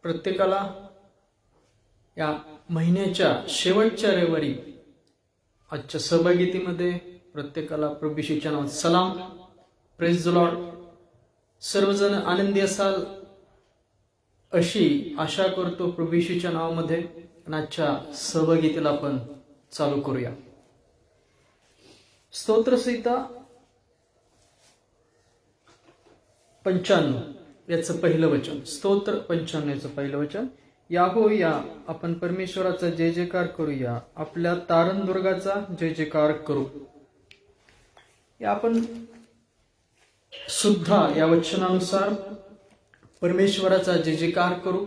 प्रत्येकाला या महिन्याच्या शेवटच्या रविवारी आजच्या सहभागितीमध्ये प्रत्येकाला प्रभू येशूच्या नावात सलाम. Praise the Lord. सर्वजण आनंदी असाल अशी आशा करतो प्रभू येशूच्या नावामध्ये. आणि आजच्या सहभागितीला आपण चालू करूया. स्तोत्रसंहिता 95 याचं पहिलं वचन. स्तोत्र 95 याचं पहिलं वचन. या आपण परमेश्वराचा जय जयकार करूया, आपल्या तारणदुर्गाचा जय जयकार करू. या आपण सुद्धा या वचनानुसार परमेश्वराचा जय जयकार करू.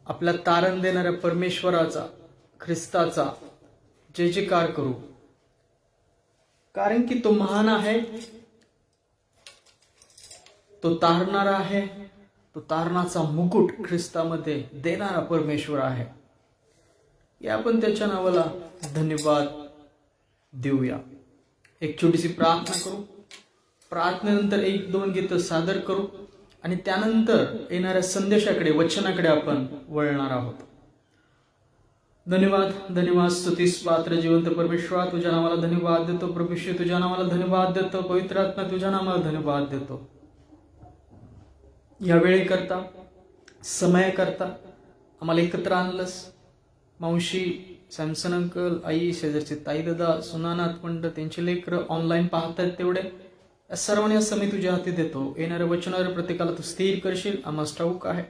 आपल्या तारण देणाऱ्या परमेश्वराचा, ख्रिस्ताचा जय जयकार करू. कारण की तो महान आहे, तो तारणारा आहे, तो तारणाचा मुकुट ख्रिस्तामध्ये देणारा परमेश्वर आहे. या आपण त्याच्या नावाला धन्यवाद देऊया. एक छोटीशी प्रार्थना करू. प्रार्थनेनंतर 1-2 गीतं सादर करू आणि त्यानंतर येणाऱ्या संदेशाकडे, वचनाकडे आपण वळणार आहोत. धन्यवाद, धन्यवाद, स्तुतीस पात्र जिवंत परमेश्वरा, तुझ्या नावाला धन्यवाद देतो. प्रभू येशू तुझ्या नावाला धन्यवाद देतो. पवित्र आत्मा तुझ्या नावाला धन्यवाद देतो. या वेळेकरता, समयाकरता आम्हाला एकत्र आणलंस. मावशी, सॅमसन अंकल, आई, शेजारचे ताई दादा, सुनानाथ पंड, त्यांचे लेकरं ऑनलाईन पाहतात, तेवढे या सर्वांनी समय तुझ्या हाती देतो. येणाऱ्या वचनावर प्रत्येकाला तू स्थिर करशील. आम्हाला ठाऊक आहे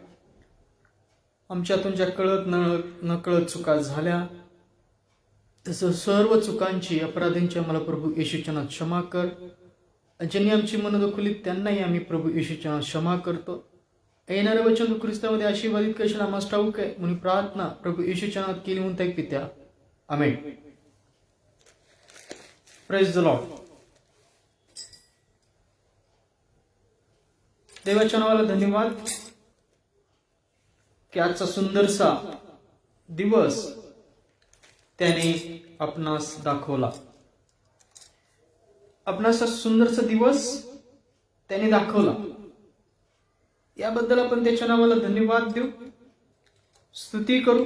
आमच्यातून ज्या कळत नकळत चुका झाल्या, तसं सर्व चुकांची, अपराधींची आम्हाला प्रभू येशूच्या नावात क्षमा कर. ज्यांनी आमची मन दुखवली त्यांनाही आम्ही प्रभू येशूच्या नावात क्षमा करतो. येणारं वचन तू ख्रिस्तामध्ये आशीर्वादित करशील. आम्हाला ठाऊक आहे म्हणून प्रार्थना प्रभू येशूच्या नावात केली म्हणता एक पित्या, आमेन. Praise the lord. देवाच्या नावाला धन्यवाद की आजचा सुंदरसा दिवस त्याने आपणास दाखवला. आपणास सुंदरसा दिवस त्याने दाखवला. याबद्दल आपण त्याच्या नावाला धन्यवाद देऊ, स्तुती करू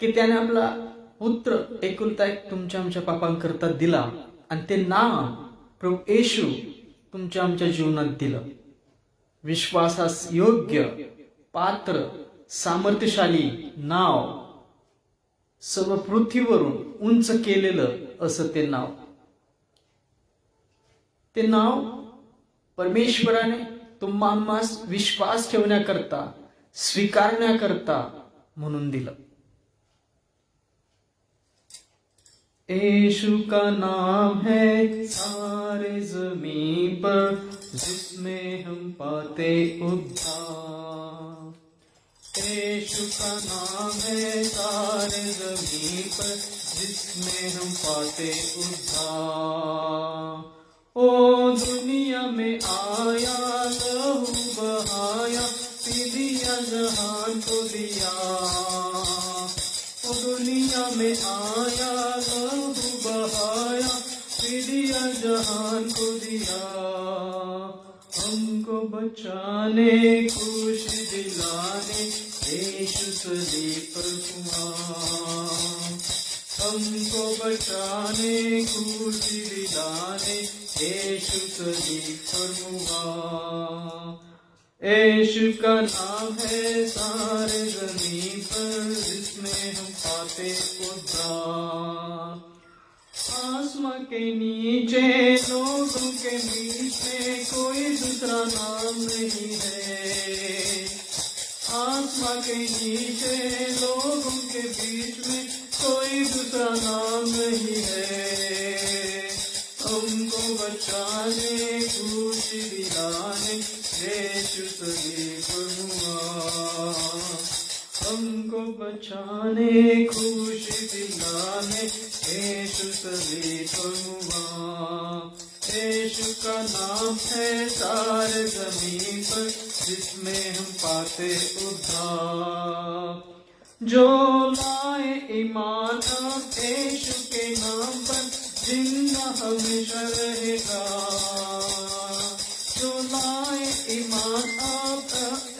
की त्याने आपला पुत्र एकुलता एक तुमच्या आमच्या पापांकरता दिला आणि ते नाव प्रभू येशू तुमच्या आमच्या जीवनात दिलं. विश्वासास योग्य, पात्र, सामर्थ्यशाली नाव, सर्व पृथ्वीवरून उंच केलेलं असं ते नाव. ते नाव परमेश्वराने तुम्हास विश्वास ठेवण्याकरता, स्वीकारण्याकरता म्हणून दिलं. यीशु का नाम है सारे ज़मीं पर, जिसमें हम पाते उद्धार. यीशु का नाम है सारे ज़मीं पर, जिसमें हम पाते उद्धार. ओ दुनिया में आया, लहू बहाया, दिया जहान को दिया. ओ दुनिया में आया, लहू बहाया, दिया जहान को दिया. हमको बचाने, खुशी दिलाने, यीशु सलीब पर हुआ. हमको बचाने, खुशी दिलाने, यीशु सलीब पर हुआ. यीशु का नाम है सारे ज़मीं पर, जिसमें हम पाते उद्धार. आसमां के नीचे लोगों के बीच में कोई दूसरा नाम नहीं है. आसमां के नीचे लोगों के बीच में कोई दूसरा नाम नहीं है. हमको बचाने, खुशी दिलाने, यीशु सलीब पर हुआ. हमको बचाने, खुशी दिलाने, यीशु सलीब पर हुआ. यीशु का नाम है सारे ज़मीन पर, जिसमें हम पाते उद्धार. जो लाए ईमान यीशु के नाम पर, जिंदा हमेशा रहेगा. जो लाए ईमान आप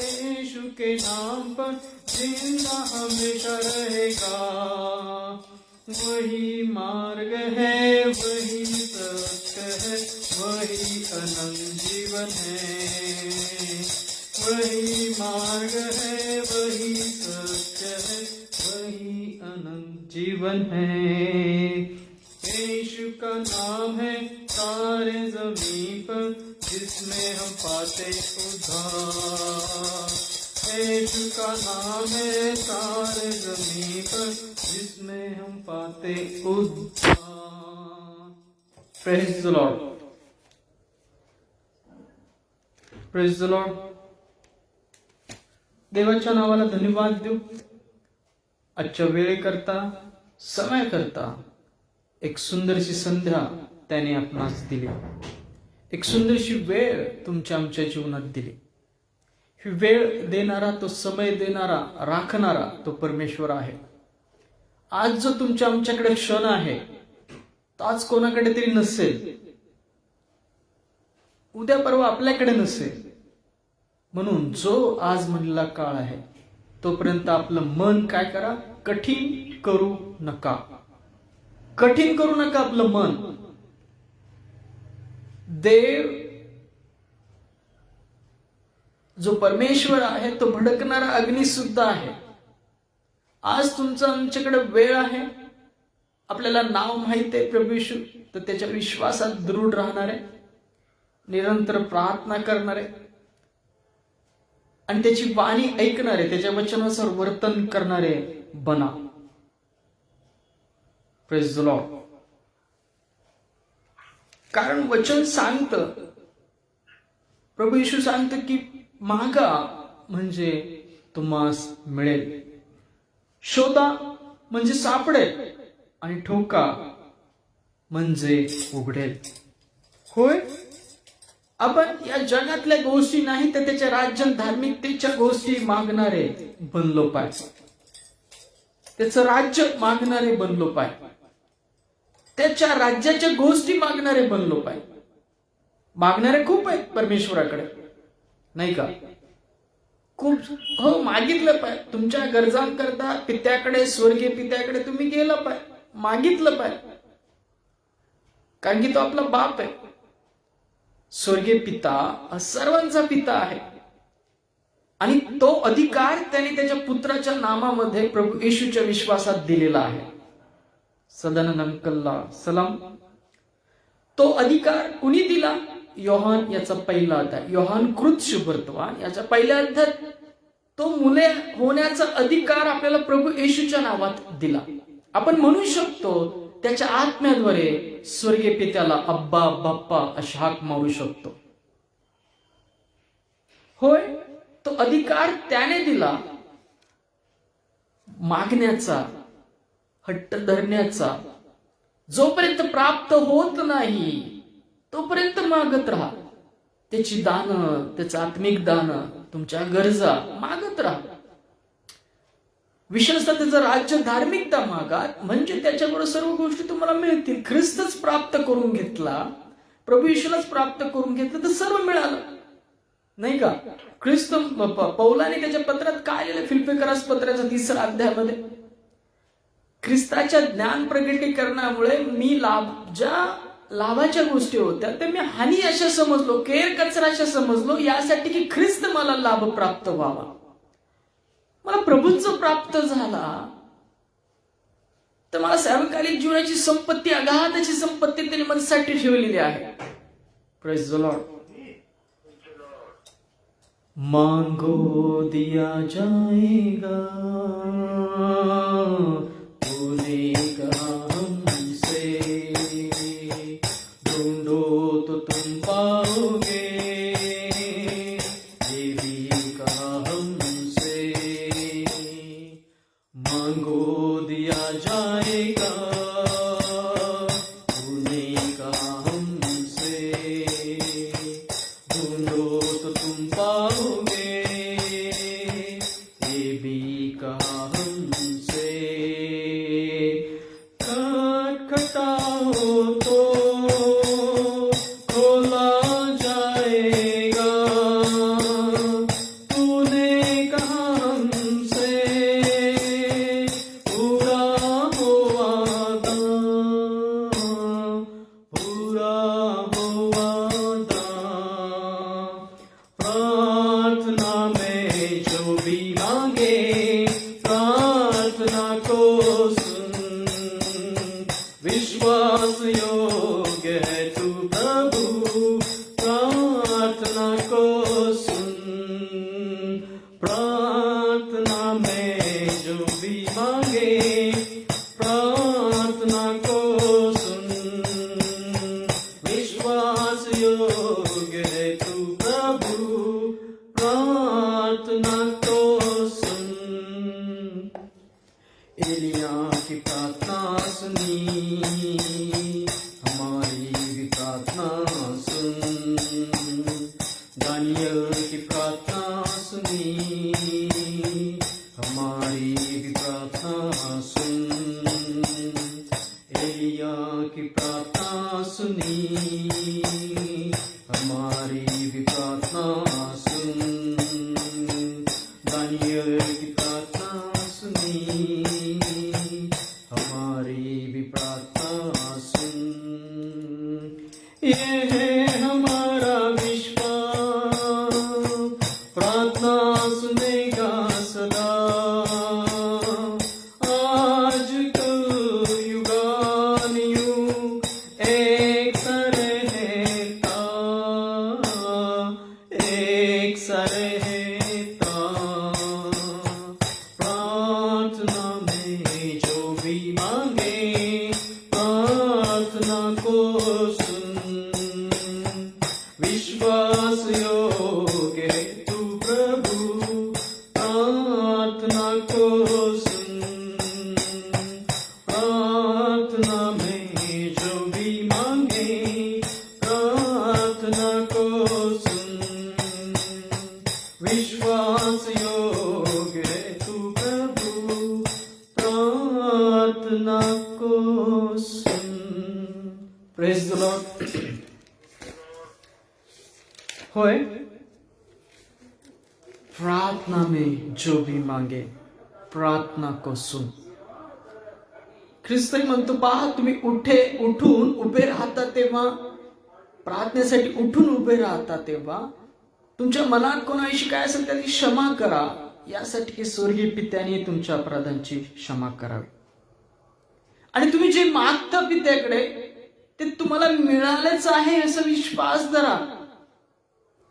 यीशु के नाम पर जिंदा हमेशा रहेगा। वही मार्ग है, वही सत्य है, वही अनंत जीवन है। वही मार्ग है, वही सत्य है, वही अनंत जीवन है। यीशु का नाम है सारे ज़मीन पर जिसमें हम पाते उद्धार। यीशु का नाम है सारे ज़मीन पर जिसमें हम पाते उद्धार। Praise the Lord, praise the lord. देवाच्या नावाला धन्यवाद देऊ। आजच्या वेळेकरता, समयाकरता एक सुंदरशी संध्या त्याने आपणास दिली, एक सुंदरशी वेळ तुमच्या आमच्या जीवनात दिली। ही वेळ देणारा, तो समय देणारा, राखणारा तो परमेश्वर आहे। आज जो तुमच्या आमच्याकडे क्षण आहे तो आज कोणाकडे तरी नसेल, उद्या परवा आपल्याकडे नसेल। म्हणून जो आज म्हणलेला काळ आहे तोपर्यंत आपलं मन काय करा, कठीण करू नका, कठीण करू नका आपलं मन। देव जो परमेश्वर आहे तो भडकणारा अग्नी सुद्धा आहे। आज तुमचा आमच्याकडे वेळ आहे, आपल्याला नाव माहित आहे प्रभू येशू, तर त्याच्या विश्वासात दृढ राहणारे, निरंतर प्रार्थना करणारे आणि त्याची वाणी ऐकणारे, त्याच्या वचनानुसार वर्तन करणारे बना। Praise the Lord. कारण वचन सांगतं, प्रभू येशू सांगतं की मागा म्हणजे तुम्हास मिळेल, शोधा म्हणजे सापडेल आणि ठोका म्हणजे उघडेल। होय, आपण या जगातल्या गोष्टी नाही तर त्याच्या राज्य धार्मिकतेच्या गोष्टी मागणारे बनलो पाहिजे, त्याचं राज्य मागणारे बनलो पाहिजे, त्याच्या राज्याच्या गोष्टी मागणारे बनलो पाहिजे। मागणारे खूप आहेत परमेश्वराकडे, नाही का? खूप, हो, मागितलं पाहिजे। तुमच्या गरजांकरता पित्याकडे, स्वर्गीय पित्याकडे तुम्ही गेलं पाहिजे, मागितलं पाहिजे, कारण की तो आपला बाप आहे। स्वर्गीय पिता सर्वांचा पिता आहे आणि तो अधिकार त्याने त्याच्या पुत्राच्या नामामध्ये प्रभू येशूच्या विश्वासात दिलेला आहे। सदानंद अंकलला सलाम। तो अधिकार कुणी दिला? योहान याचा पहिला अध्याय, योहान कृत शुभवर्तमान याच्या पहिल्या अध्यायात तो मुले होण्याचा अधिकार आपल्याला प्रभू येशूच्या नावात दिला। आपण म्हणू शकतो त्याच्या आत्म्याद्वारे स्वर्गीय पित्याला अब्बा, बाप्पा अशी हाक मारू शकतो। होय, तो अधिकार त्याने दिला मागण्याचा, हट्ट धरण्याचा। जोपर्यंत प्राप्त होत नाही तोपर्यंत मागत राहा, त्याची दानं, त्याचं आत्मिक दानं, तुमच्या गरजा मागत राहा। विशेषतः त्याचं राज्य, धार्मिकता मागा, म्हणजे त्याच्याबरोबर सर्व गोष्टी तुम्हाला मिळतील। ख्रिस्तच प्राप्त करून घेतला, प्रभू येशूलाच प्राप्त करून घेतलं तर सर्व मिळालं, नाही का? ख्रिस्त पौलाने त्याच्या पत्रात काय लिहिलं? फिलिप्पिकरास पत्राच्या 3ऱ्या अध्यायामध्ये, ख्रिस्ताच्या ज्ञान प्रगटीकरणामुळे मी ज्या लाभाच्या गोष्टी होत्या त्या मी हानी अशा समजलो, केर कचरा अशा समजलो, यासाठी की ख्रिस्त मला लाभ प्राप्त व्हावा। मला प्रभूच प्राप्त झाला तर मला सार्वकालिक जीवनाची संपत्ती, अगाधाची संपत्ती त्यांनी माझ्यासाठी ठेवलेली आहे। Praise the Lord. मांगो दिया जाएगा, पुनेगा हमसे, ढूंढो तो तुम पाओगे, ये भी कहा हमसे। मांगो दिया जाएगा, पुनेगा हमसे, ढूंढो तो तुम पाओगे, ये भी कहा हमसे। खटखटाओ तो खोला जाए, की प्रार्थना सुनी, हमारी भी प्रार्थना सुन। एलिया की प्रार्थना सुनी, हमारी भी प्रार्थना सुन। दानियल की प्रार्थना सुनी, हमारी भी प्रार्थना सुन। ये है हमारा विश्वास, प्रार्थना सुनेगा सदा। आज कल युगानुयुग एक सा रहता, एक सा रहता। प्रार्थना में जो भी मांगे, प्रार्थना को सुन। विश्वास योग्य है तू प्रभु, प्रार्थना को सुन। प्रार्थना में जो भी मांगे, प्रार्थना को सुन। विश्वास योग्य है तू प्रभु, प्रार्थना को सुन। Praise the Lord. होय, प्रार्थना में जो भी मागे, प्रार्थना को सुन। ख्रिस्त म्हणतो, पहा तुम्ही उठून उभे राहता तेव्हा, प्रार्थनेसाठी उठून उभे राहता तेव्हा तुमच्या मनात कोणाविषयी काय असेल त्याची क्षमा करा, यासाठी की स्वर्गीय पित्याने तुमच्या अपराधांची क्षमा करावी। आणि तुम्ही जे मागता पित्याकडे ते तुम्हाला मिळालेच आहे असा विश्वास धरा,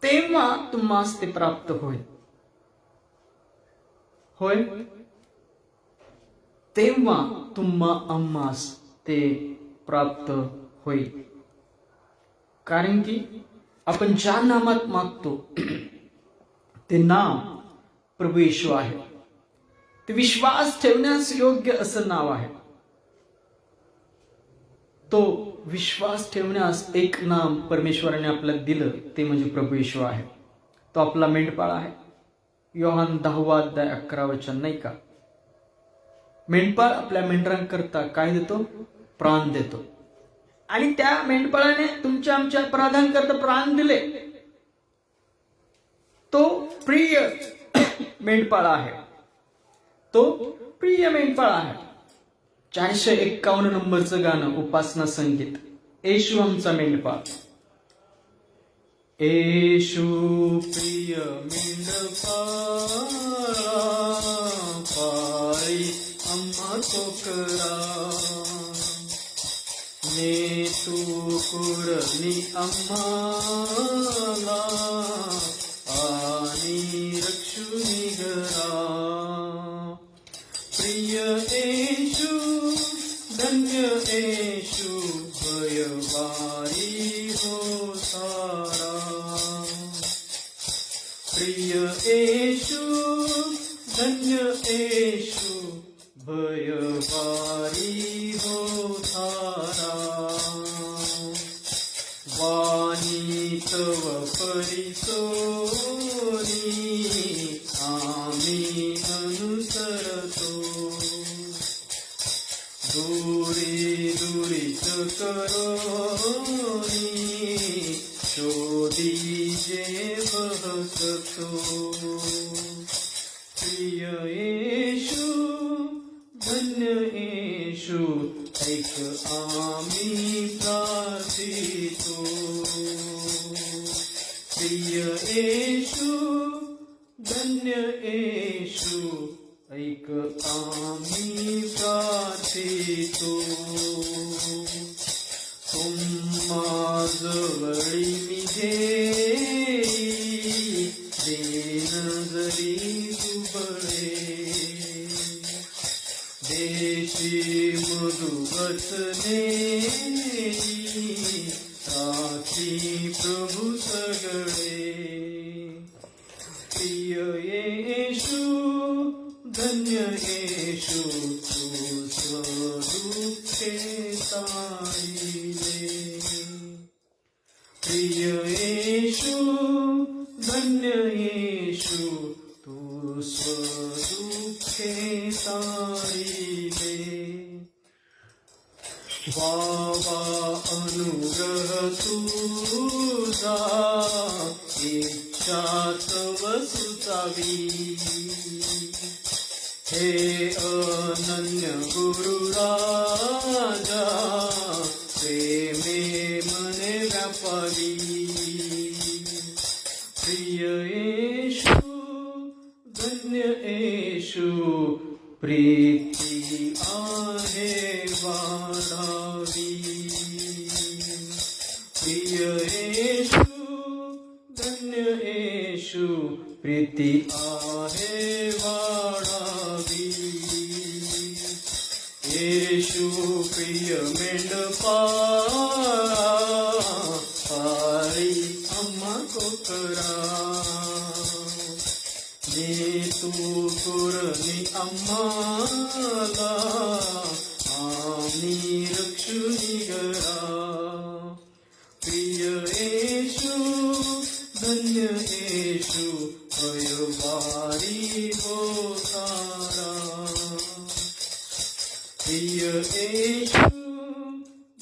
तेव्हा तुम्हास ते प्राप्त होईल। होय, तेव्हा तुम्हा आम्हास ते प्राप्त होईल। कारण की आपण ज्या नामात मागतो ते नाम प्रभू येशू आहे। ते विश्वास ठेवण्यास योग्य असं नाव आहे। तो विश्वास ठेवण्यास एक नाम परमेश्वराने आपल्याला दिलं, ते म्हणजे प्रभू येशू आहे। तो आपला मेंढपाळ आहे। योहान 10:11 नाही का? मेंढपाळ आपल्या मेंढरांकरता काय देतो? प्राण देतो। आणि त्या मेंढपाळाने तुमच्या आमच्या अपराधांकरता प्राण दिले। तो प्रिय मेंढपाळ आहे। तो प्रिय मेंढपाळ आहे। 451 नंबरचं गाणं, उपासना संगीत, येशू आमचा मेंढपाळ। येशू प्रिय मेंढपाळा, पाळी आम्हा कोकरा। ने तू कुरणी आम्हाला, आणि रक्षुनी घरा। प्रिय येशू, धन्य येशू, भयवारी हो सारा। प्रिय येशू, धन्य येशू, भयवारी हो सारा। वाणी तव परिसोनी, आम्ही अनुसरतो। दूरी दूरीच करोनी, शोधी जे बहकतो। प्रिय येशू, धन्य येशू, ऐक आम्ही प्रार्थितो। प्रिय येशू, धन्य येशू, ऐक आम्ही प्रार्थितो। तुम्हा जवळी मी घेई, देन जरी दुबळे। देशी मधुवचने, साथी प्रभू सगळे। प्रिय येशू, धन्य येशू, तू स्वदुःखे तारिले। प्रिय येशू, धन्य येशू तू स्वदुःखे तारिले. बाबा अनुग्रह तुझा इच्छा तव सुचावी. हे अनन्य गुरु राजा प्रेमे मने व्यापारी. प्रिय येशू धन्य येशू प्रीती आहे वाढावी. प्रिय येशू धन्य येशू प्रीती आहे वाढावी. येशू प्रिय मेंढपाळा पाळी आम्हा कोकरा. ने तू गुरनी आम्हाला आम्ही रक्षुनी गरा. प्रिय येशू धन्य येशू भयवारी होतारा. प्रिय येशू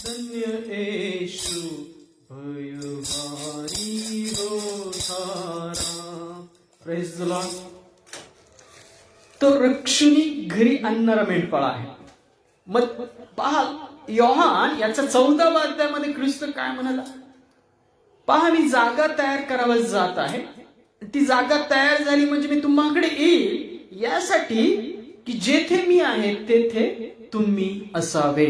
धन्य येशू भयवारी होतारा. Praise the lord. तो रक्षुनी घरी आणणारा मेंढपाळ आहे. मग पहा योहान याच्या 14व्या अध्यायामध्ये ख्रिस्त काय म्हणाला. पहा मी जागा तयार करायला जात आहे. ती जागा तयार झाली म्हणजे मी तुम्हाकडे येईल यासाठी की जेथे मी आहे तेथे तुम्ही असावे.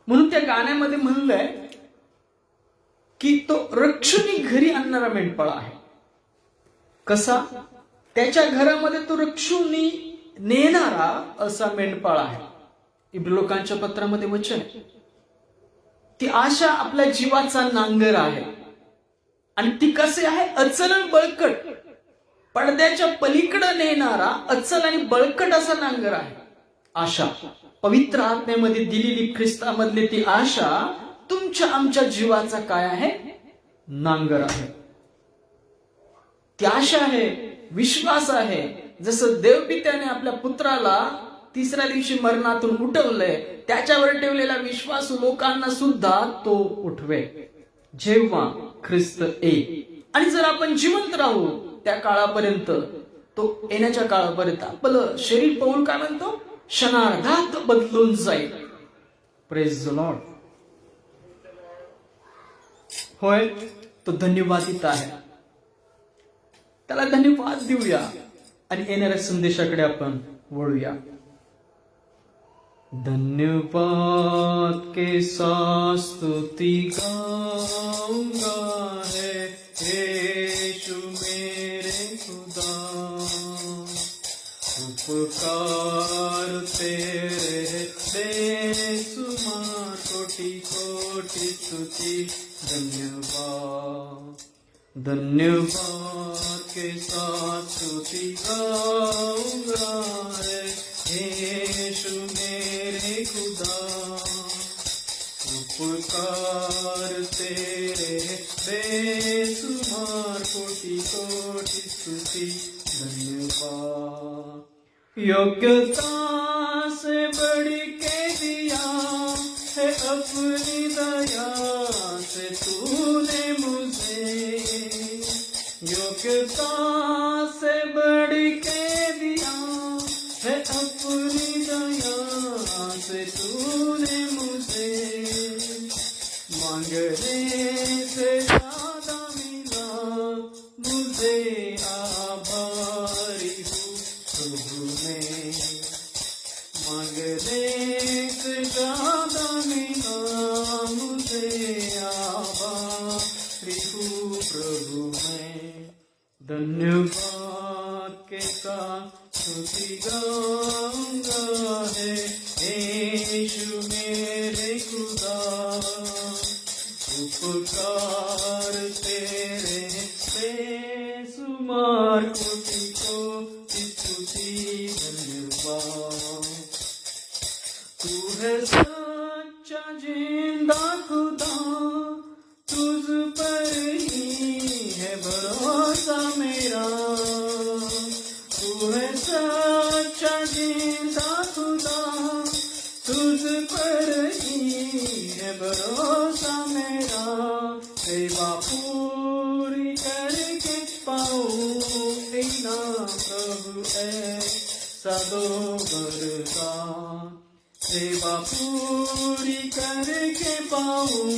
म्हणून त्या गाण्यामध्ये म्हणलंय की तो रक्षुनी घरी आणणारा मेंढपाळ आहे. कसा? त्याच्या घरामध्ये तो रक्षुनी नेणारा असा मेंढपाळ आहे. इब्री लोकांच्या पत्रामध्ये वचन आहे. ती आशा आपल्या जीवाचा नांगर आहे. आणि ती कसे आहे? अचल आणि बळकट, पडद्याच्या पलीकडे नेणारा अचल आणि बळकट असा नांगर आहे. आशा पवित्र आत्म्यामध्ये दिलेली ख्रिस्तामधली ती आशा तुमच्या आमच्या जीवाचा काय आहे? नांगर आहे. ती आशा आहे, विश्वास आहे. जसं देवपित्याने आपल्या पुत्राला तिसऱ्या दिवशी मरणातून उठवलंय, त्याच्यावर ठेवलेला विश्वास लोकांना सुद्धा तो उठवे जेव्हा ख्रिस्त येईल. आणि जर आपण जिवंत राहू त्या काळापर्यंत, तो येण्याच्या काळापर्यंत आपलं शरीर पाहून काय म्हणतो? क्षणार्धात बदलून जाईल. Praise the Lord. होय, तो धन्यवादित आहे. त्याला धन्यवाद देऊया आणि येणाऱ्या संदेशाकडे आपण वळूया. धन्यवाद के साथ स्तुति गाऊंगा है यीशु मेरे खुदा. उपकार तेरे बेसुमार कोटि कोटि स्तुति. धन्यवाद धन्यवाद के साथ स्तुति गाऊंगा है यीशु मेरे खुदा. उपकार तेरे बेसुमार कोटि कोटि स्तुति. धन्यवाद. योग्यता से बढ़ के दिया है अपनी दया से तूने मुझे. योग्यता से बढ़ के दिया है अपनी दया से तूने मुझे. मांगने से ज्यादा मिला मुझे, आभारी हूँ प्रभु में. मांगने से ज्यादा मिला मुझे, आभारी हूँ प्रभु में. धन्यवाद के साथ स्तुति गाऊंगा है यीशु मेरे खुदा. उपकार तेरे बेसुमार कोटि कोटि स्तुति. धन्यवाद. तू है सच्चा जिंदा खुदा, तुझ पर ही है है भरोसा मेरा, तू है सच्चा जिंदा खुदा, तुझ पर ही है भरोसा मेरा। सेवा पूरी करके पाऊं इनाम प्रभु ऐसा दो वरदान, सेवा पूरी करके पाऊं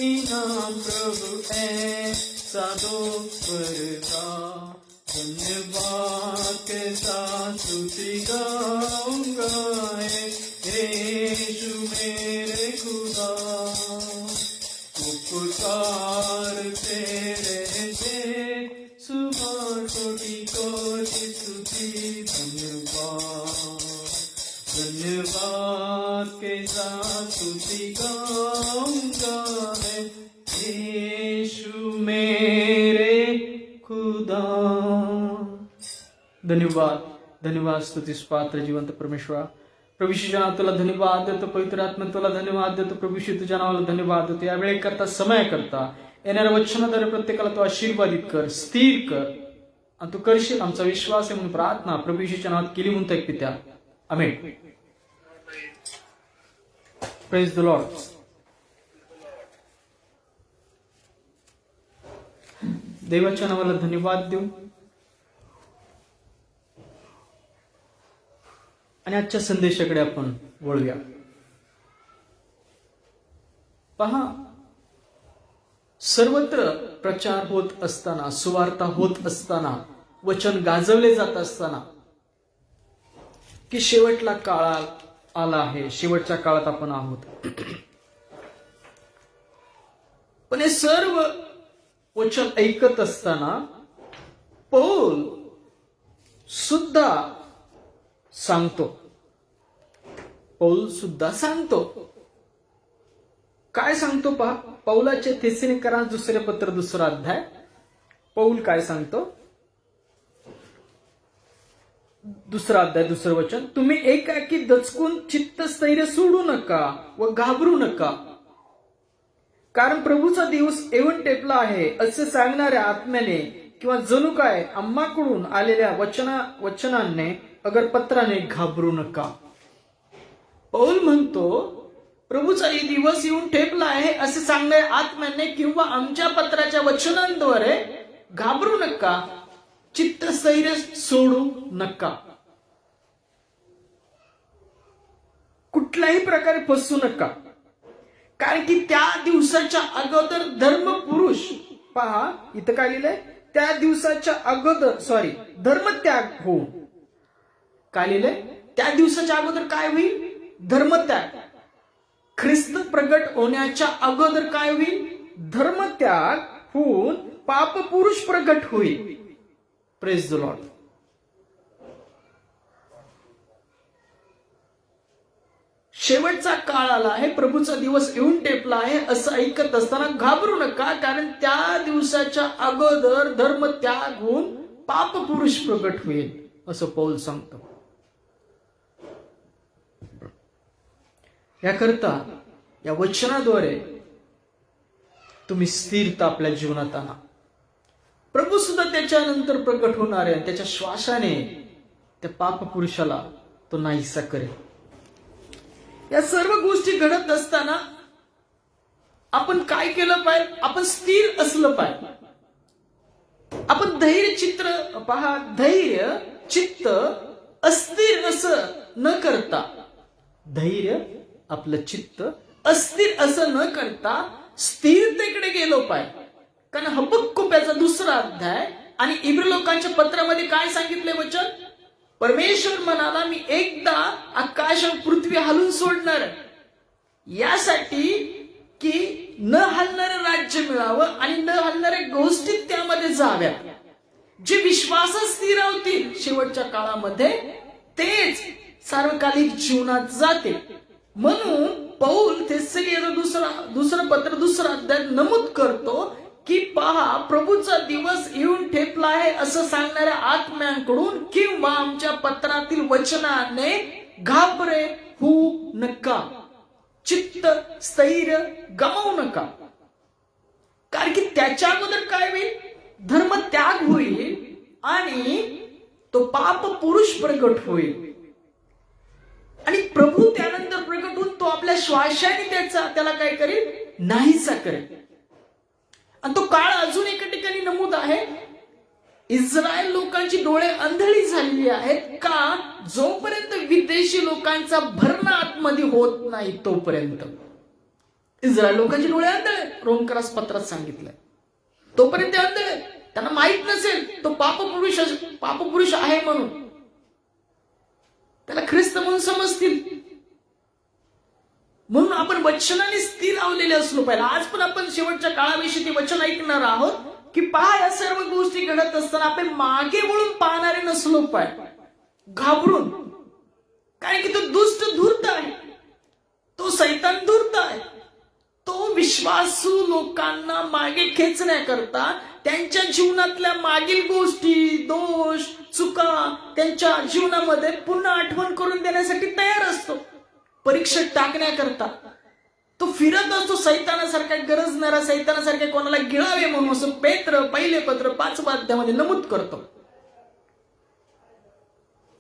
इनाम प्रभु ऐसा दो वरदान। धन्यवाद के साथ स्तुति गाऊंगा यीशु मेरे खुदा, उपकार तेरे से सुबह कोटि कोटि स्तुति। धन्यवाद धन्यवाद के साथ स्तुति गाऊंगा यीशु मेरे खुदा। धन्यवाद धन्यवाद स्तुतीस पात्र जिवंत परमेश्वरा, प्रभू येशू तुला धन्यवाद देतो, पवित्र आत्मा तुला धन्यवाद देतो, प्रभू येशू तुझ्या नावाला धन्यवाद देतो। या वेळे करता समय करता येणाऱ्या वचनाद्वारे प्रत्येकाला तू आशीर्वादित कर, स्थिर कर, आणि तू करशील आमचा विश्वास आहे म्हणून प्रार्थना प्रभू येशूच्या नावात केली म्हणतो एक पित्या, आमेन. Praise the lord. देवाच्या नावाला धन्यवाद देऊ आणि आजच्या संदेशाकडे आपण वळूया. पहा, सर्वत्र प्रचार होत असताना, सुवार्ता होत असताना, वचन गाजवले जात असताना की शेवटला काळ आला आहे, शेवटच्या काळात आपण आहोत. पण हे सर्व वचन ऐकत असताना पौल सुद्धा सांगतो, पौल सुद्धा सांगतो. काय सांगतो पहा, पौलाचे थेसलोनिकरांस दुसरे पत्र 2 अध्याय. पौल काय सांगतो? 2 अध्याय 2 वचन. तुम्ही एकाकी दचकून चित्तस्थैर्य सोडू नका व घाबरू नका, कारण प्रभूचा दिवस येऊन टेपला आहे असे सांगणाऱ्या आत्म्याने किंवा जणू काय आम्हाकडून आलेल्या वचनाने अगर पत्राने घाबरू नका. पौल म्हणतो प्रभूचा दिवस येऊन ठेपला आहे असे सांगणाऱ्या आत्म्याने किंवा आमच्या पत्राच्या वचनांद्वारे घाबरू नका, चित्तस्थैर्य सोडू नका, कुठल्याही प्रकारे फसू नका. कारण की त्या दिवसाच्या अगोदर धर्मपुरुष, पहा इथं काय लिहिलंय, त्या दिवसाच्या अगोदर धर्मत्याग होऊन, काय लिहिलंय, त्या दिवसाच्या अगोदर काय होईल? धर्मत्याग. ख्रिस्त प्रगट होण्याच्या अगोदर काय होईल? धर्मत्याग होऊन पापपुरुष प्रगट होईल. Praise the Lord. शेवटचा काळ आला आहे, प्रभूचा दिवस येऊन टेपला आहे असं ऐकत असताना घाबरू नका, कारण त्या दिवसाच्या अगोदर धर्मत्याग होऊन पापपुरुष प्रगट होईल असं पौल सांगतो. याकरता या वचनाद्वारे तुम्ही स्थिरता आपल्या जीवनात आणा. प्रभू सुद्धा त्याच्यानंतर प्रकट होणार आहे, त्याच्या श्वासाने त्या पापपुरुषाला तो नाहीसा करेल. या सर्व गोष्टी घडत असताना आपण काय केलं पाहिजे? आपण स्थिर असलं पाहिजे. आपण धैर्य चित्त अस्थिर असं न करता, धैर्य आपलं चित्त अस्थिर असं न करता स्थिरतेकडे गेलो पाहिजे. कारण हबक्कुकाचा 2 अध्याय आणि इब्री लोकांच्या पत्रामध्ये काय सांगितले वचन? परमेश्वर म्हणाला मी एकदा आकाश आणि पृथ्वी हलून सोडणार, यासाठी की न हलणारं राज्य मिळावं आणि न हलणाऱ्या गोष्टी त्यामध्ये जाव्या. जे विश्वासात स्थिर होतील शेवटच्या काळामध्ये तेच सार्वकालिक जीवनात जाते. म्हणून पौल थेसलोनिकरांचं दुसरं पत्र 2 अध्याय नमूद करतो की पहा, प्रभूचा दिवस येऊन ठेपला आहे असं सांगणाऱ्या आत्म्यांकडून किंवा आमच्या पत्रातील वचनाने घाबरे होऊ नका, चित्त स्थैर्य गमावू नका. कारण की त्याच्या अगोदर काय होईल? धर्म त्याग होईल आणि तो पाप पुरुष प्रगट होईल. आणि प्रभू त्यानंतर प्रगट होऊन तो आपल्या श्वासाने त्याला काय करेल, नाहीसा करेल. आणि तो काळ अजून एका ठिकाणी नमूद आहे, इस्रायल लोकांची डोळे अंधळी झालेली आहेत का, जोपर्यंत विदेशी लोकांचा भरणा आतमध्ये होत नाही तोपर्यंत. इस्रायल लोकांची डोळे अंधळे, रोमकरास पत्रात सांगितलंय. तोपर्यंत अंधळे, त्यांना माहित नसेल तो पापपुरुष आहे म्हणून, त्याला ख्रिस्त म्हणून समजतील. म्हणून आपण वचनाने स्थिर लावलेले असलो पाहिजे. आज पण आपण शेवटच्या काळाविषयी ते वचन ऐकणार आहोत की पहा, या सर्व गोष्टी घडत असताना आपण मागे वळून पाहणारे नसलो पाहिजे, घाबरून. कारण की तो दुष्ट धूर्त आहे, तो सैतान धूर्त आहे. तो विश्वासू लोकांना मागे खेचण्याकरता त्यांच्या जीवनातल्या मागील गोष्टी, दोष, चुका त्यांच्या जीवनामध्ये पुन्हा आठवण करून देण्यासाठी तयार असतो, परीक्षेत टाकण्याकरता. तो फिरत असतो सैतानासारखा, गरजणारा सैतानासारखे कोणाला गिळावे म्हणून, असं पेत्र पहिले पत्र 5 अध्यायामध्ये नमूद करतो.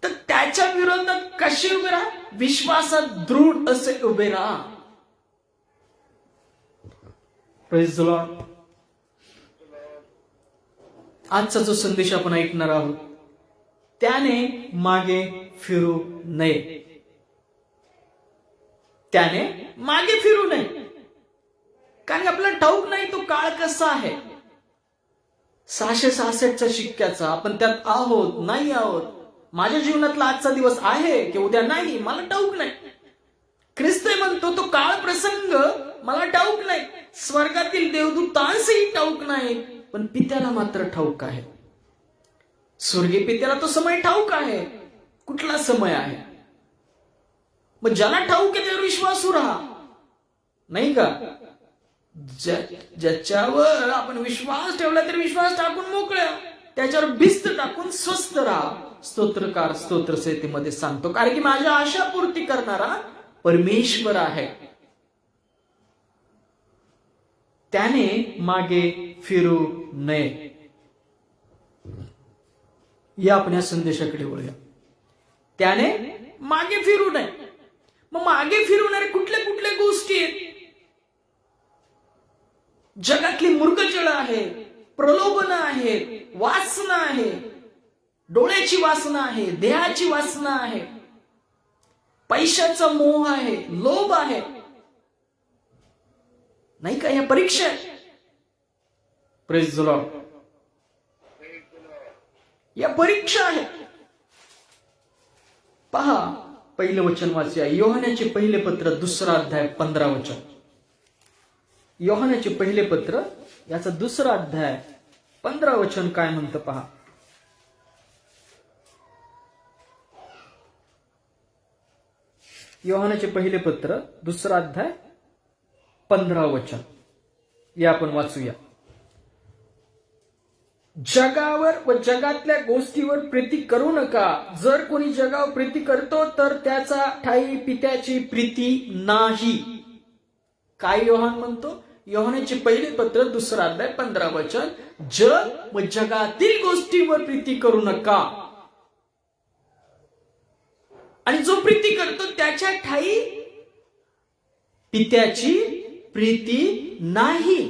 तर त्याच्या विरोधात कसे उभे राहा, विश्वासात दृढ असे उभे राहा. Praise the Lord. आजचा जो संदेश आपण ऐकणार आहोत, त्याने मागे फिरू नये. त्याने मागे फिरू नये. कारण आपल्याला ठाऊक नाही तो काळ कसा आहे. 666च्या शिक्क्याचा आपण त्यात आहोत, नाही आहोत. माझ्या जीवनातला आजचा दिवस आहे की उद्या नाही, मला ठाऊक नाही. ख्रिस्त म्हणतो तो काळ प्रसंग मला ठाऊक नाही, स्वर्गातील देवदूतांसही ठाऊक नाही, पण पित्याला मात्र ठाऊक आहे. स्वर्गीय पित्याला तो समय ठाऊक आहे, कुठला समय आहे. मग ज्याला ठाऊक आहे त्यावर विश्वासू राहा, नाही का. ज्याच्यावर आपण विश्वास ठेवला तर विश्वास टाकून मोकळ्या, त्याच्यावर भिस्त टाकून स्वस्थ राहा. स्तोत्रकार स्तोत्र संहितेमध्ये सांगतो, कारण की माझ्या आशा पूर्ती करणारा परमेश्वर आहे. त्याने मागे फिरू नये. या आपण या संदेशाकडे वळूया. त्याने मागे फिरू नये. मग मागे फिरवणारे कुठल्या कुठल्या गोष्टी आहेत. जगातली मूर्खचळ आहे, प्रलोभन आहेत, वासना आहे, डोळ्याची वासना आहे, देहाची वासना आहे, पैशाचा मोह आहे, लोभ आहे, नाही का. या परीक्षा प्रेज द लॉर्ड, या परीक्षा आहेत. पहा, पहिलं वचन वाचूया. योहानाचे पहिले पत्र 2 अध्याय 15 वचन. योहानाचे पहिले पत्र याचा 2 अध्याय 15 वचन काय म्हणतं पहा. योहानाचे पहिले पत्र 2 अध्याय 15 वचन. या आपण वाचूया. जगावर व जगातल्या गोष्टीवर प्रीती करू नका. जर कोणी जगावर प्रीती करतो तर त्याचा ठायी पित्याची प्रीती नाही. काय योहान म्हणतो? योहानाचे पहिले पत्र 2 अध्याय 15 वचन. जग व जगातील गोष्टीवर प्रीती करू नका, आणि जो प्रीती करतो त्याच्या ठायी पित्याची प्रीती नाही.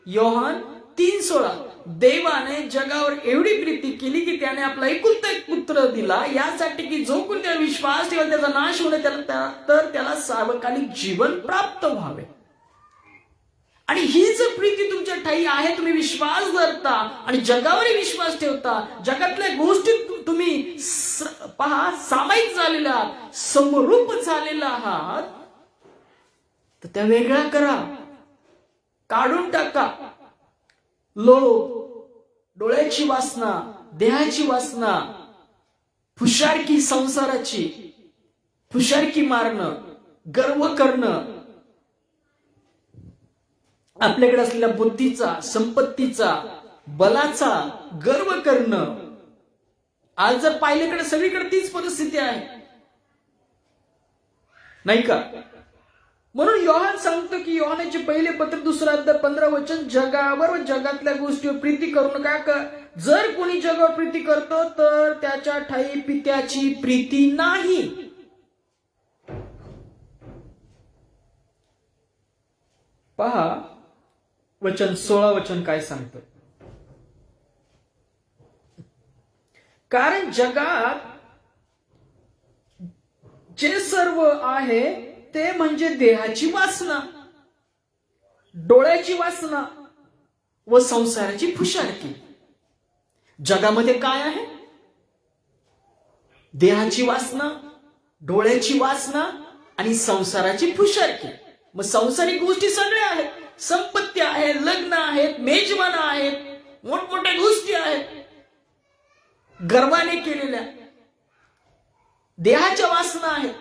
योहान 3:16. देवाने जगावर एवढी प्रीती केली की त्याने आपला एकुलता एक पुत्र दिला, यासाठी की जो कोणी त्याला विश्वास ठेवेल त्याचा नाश होणे तर त्याला सार्वकालिक जीवन प्राप्त व्हावे. आणि ही जर प्रीती तुमच्या ठाई आहे, तुम्ही विश्वास धरता आणि जगावर विश्वास ठेवता, जगातल्या गोष्टी तुम्ही पहा सामायिक झालेला आहात, समरूप झालेला आहात, तर त्या वेगळ्या करा, काढून टाका. लोभ, डोळ्याची वासना, देहाची वासना, फुशारकी संसाराची, फुशारकी मारणं, गर्व करणं, आपल्याकडे असलेल्या बुद्धीचा, संपत्तीचा, बलाचा गर्व करणं. आज जर पाहिल्याकडे सगळीकडे तीच परिस्थिती आहे, नाही का. म्हणून योहान सांगतो की योहानाचे पहिले पत्र 2 अध्याय 15 वचन, जगावर व जगातल्या गोष्टीवर प्रीती करू नका. जर कोणी जगावर प्रीती करतो तर त्याच्या ठाई पित्याची प्रीती नाही. पहा वचन 16 वचन काय सांगतं. कारण जगात जे सर्व आहे ते म्हणजे देहाची वासना, डोळ्याची वासना व संसाराची फुशारकी. जगामध्ये काय आहे? देहाची वासना, डोळ्याची वासना आणि संसाराची फुशारकी. मग संसारिक गोष्टी सगळ्या आहेत. संपत्ती आहे, लग्न आहेत, मेजवाना आहेत, मोठमोठ्या गोष्टी आहेत गर्वाने केलेल्या. देहाच्या वासना आहेत,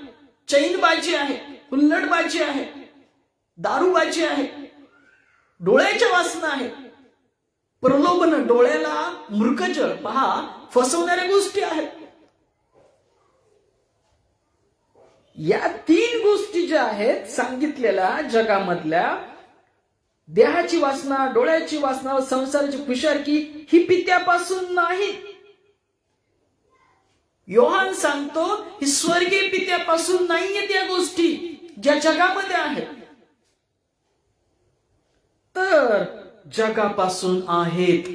चैनबाजी आहे, हुल्लडबाजी आहे, दारूबाजी आहे. डोळ्याच्या वासना आहेत, प्रलोभन, डोळ्याला मूर्खजळ, पहा फसवणाऱ्या गोष्टी आहेत. या 3 गोष्टी ज्या आहेत सांगितलेल्या जगामधल्या, देहाची वासना, डोळ्याची वासना व संसाराची फुशारकी, ही पित्यापासून नाही. योहान सांगतो ही स्वर्गीय पित्यापासून नाहीये त्या गोष्टी ज्या जगामध्ये आहेत, तर जगापासून आहेत.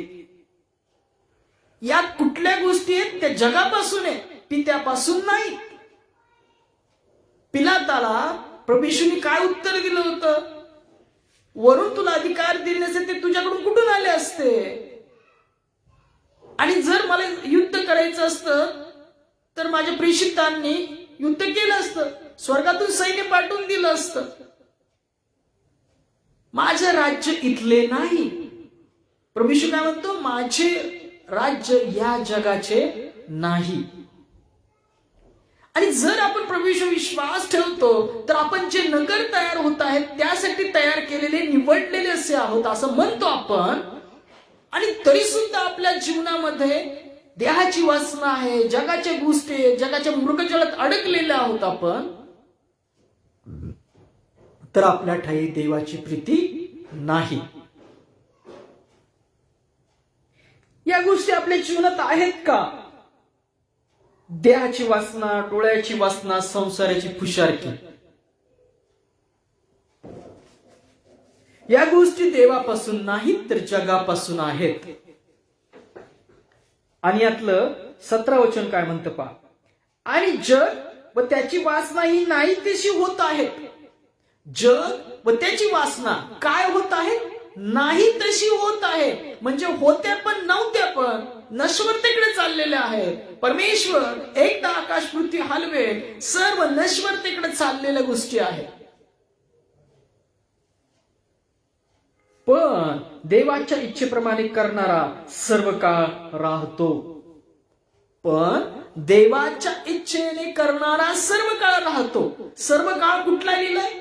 या कुठल्या गोष्टी आहेत? त्या जगापासून आहे, पित्यापासून नाही. पिलाताला प्रभू येशूंनी काय उत्तर दिलं होतं? वरून तुला अधिकार दिले नसते ते तुझ्याकडून कुठून आले असते? आणि जर मला युद्ध करायचं असतं तर माझ्या प्रेषितांनी युद्ध केलं असतं, स्वर्गातून सैन्य पाठवून दिलं असतं. माझे राज्य इथले नाही. प्रभू येशू काय म्हणतो? माझे राज्य या जगाचे नाही. आणि जर आपण प्रभू येशू विश्वास ठेवतो तर आपण जे नगर तयार होत आहेत त्यासाठी तयार केलेले, निवडलेले असे आहोत असं म्हणतो आपण. आणि तरी सुद्धा आपल्या जीवनामध्ये देहाची वासना आहे, जगाच्या गोष्टी, जगाच्या मृगजळात अडकलेले आहोत आपण, तर आपल्या ठाई देवाची प्रीती नाही. या गोष्टी आपल्या जीवनात आहेत का? देहाची वासना, डोळ्याची वासना, संसाराची फुशारकी, या गोष्टी देवापासून नाहीत तर जगापासून आहेत. आणि यातलं 17 वचन काय म्हणतं पहा. आणि जग व त्याची वासना ही नाही तशी होत आहेत. जग व त्याची वासना काय होत आहे? नाही तशी होत आहे. म्हणजे होत्या पण नव्हत्या पण नश्वरतेकडे चाललेल्या आहेत. परमेश्वर एकदा आकाश पृथ्वी हलवेल, सर्व नश्वरतेकडे चाललेल्या गोष्टी आहेत. पण देवाच्या इच्छेप्रमाणे करणारा सर्व काळ राहतो. पण देवाच्या इच्छेने करणारा सर्व काळ राहतो. सर्व काळ कुठला लिहिलाय?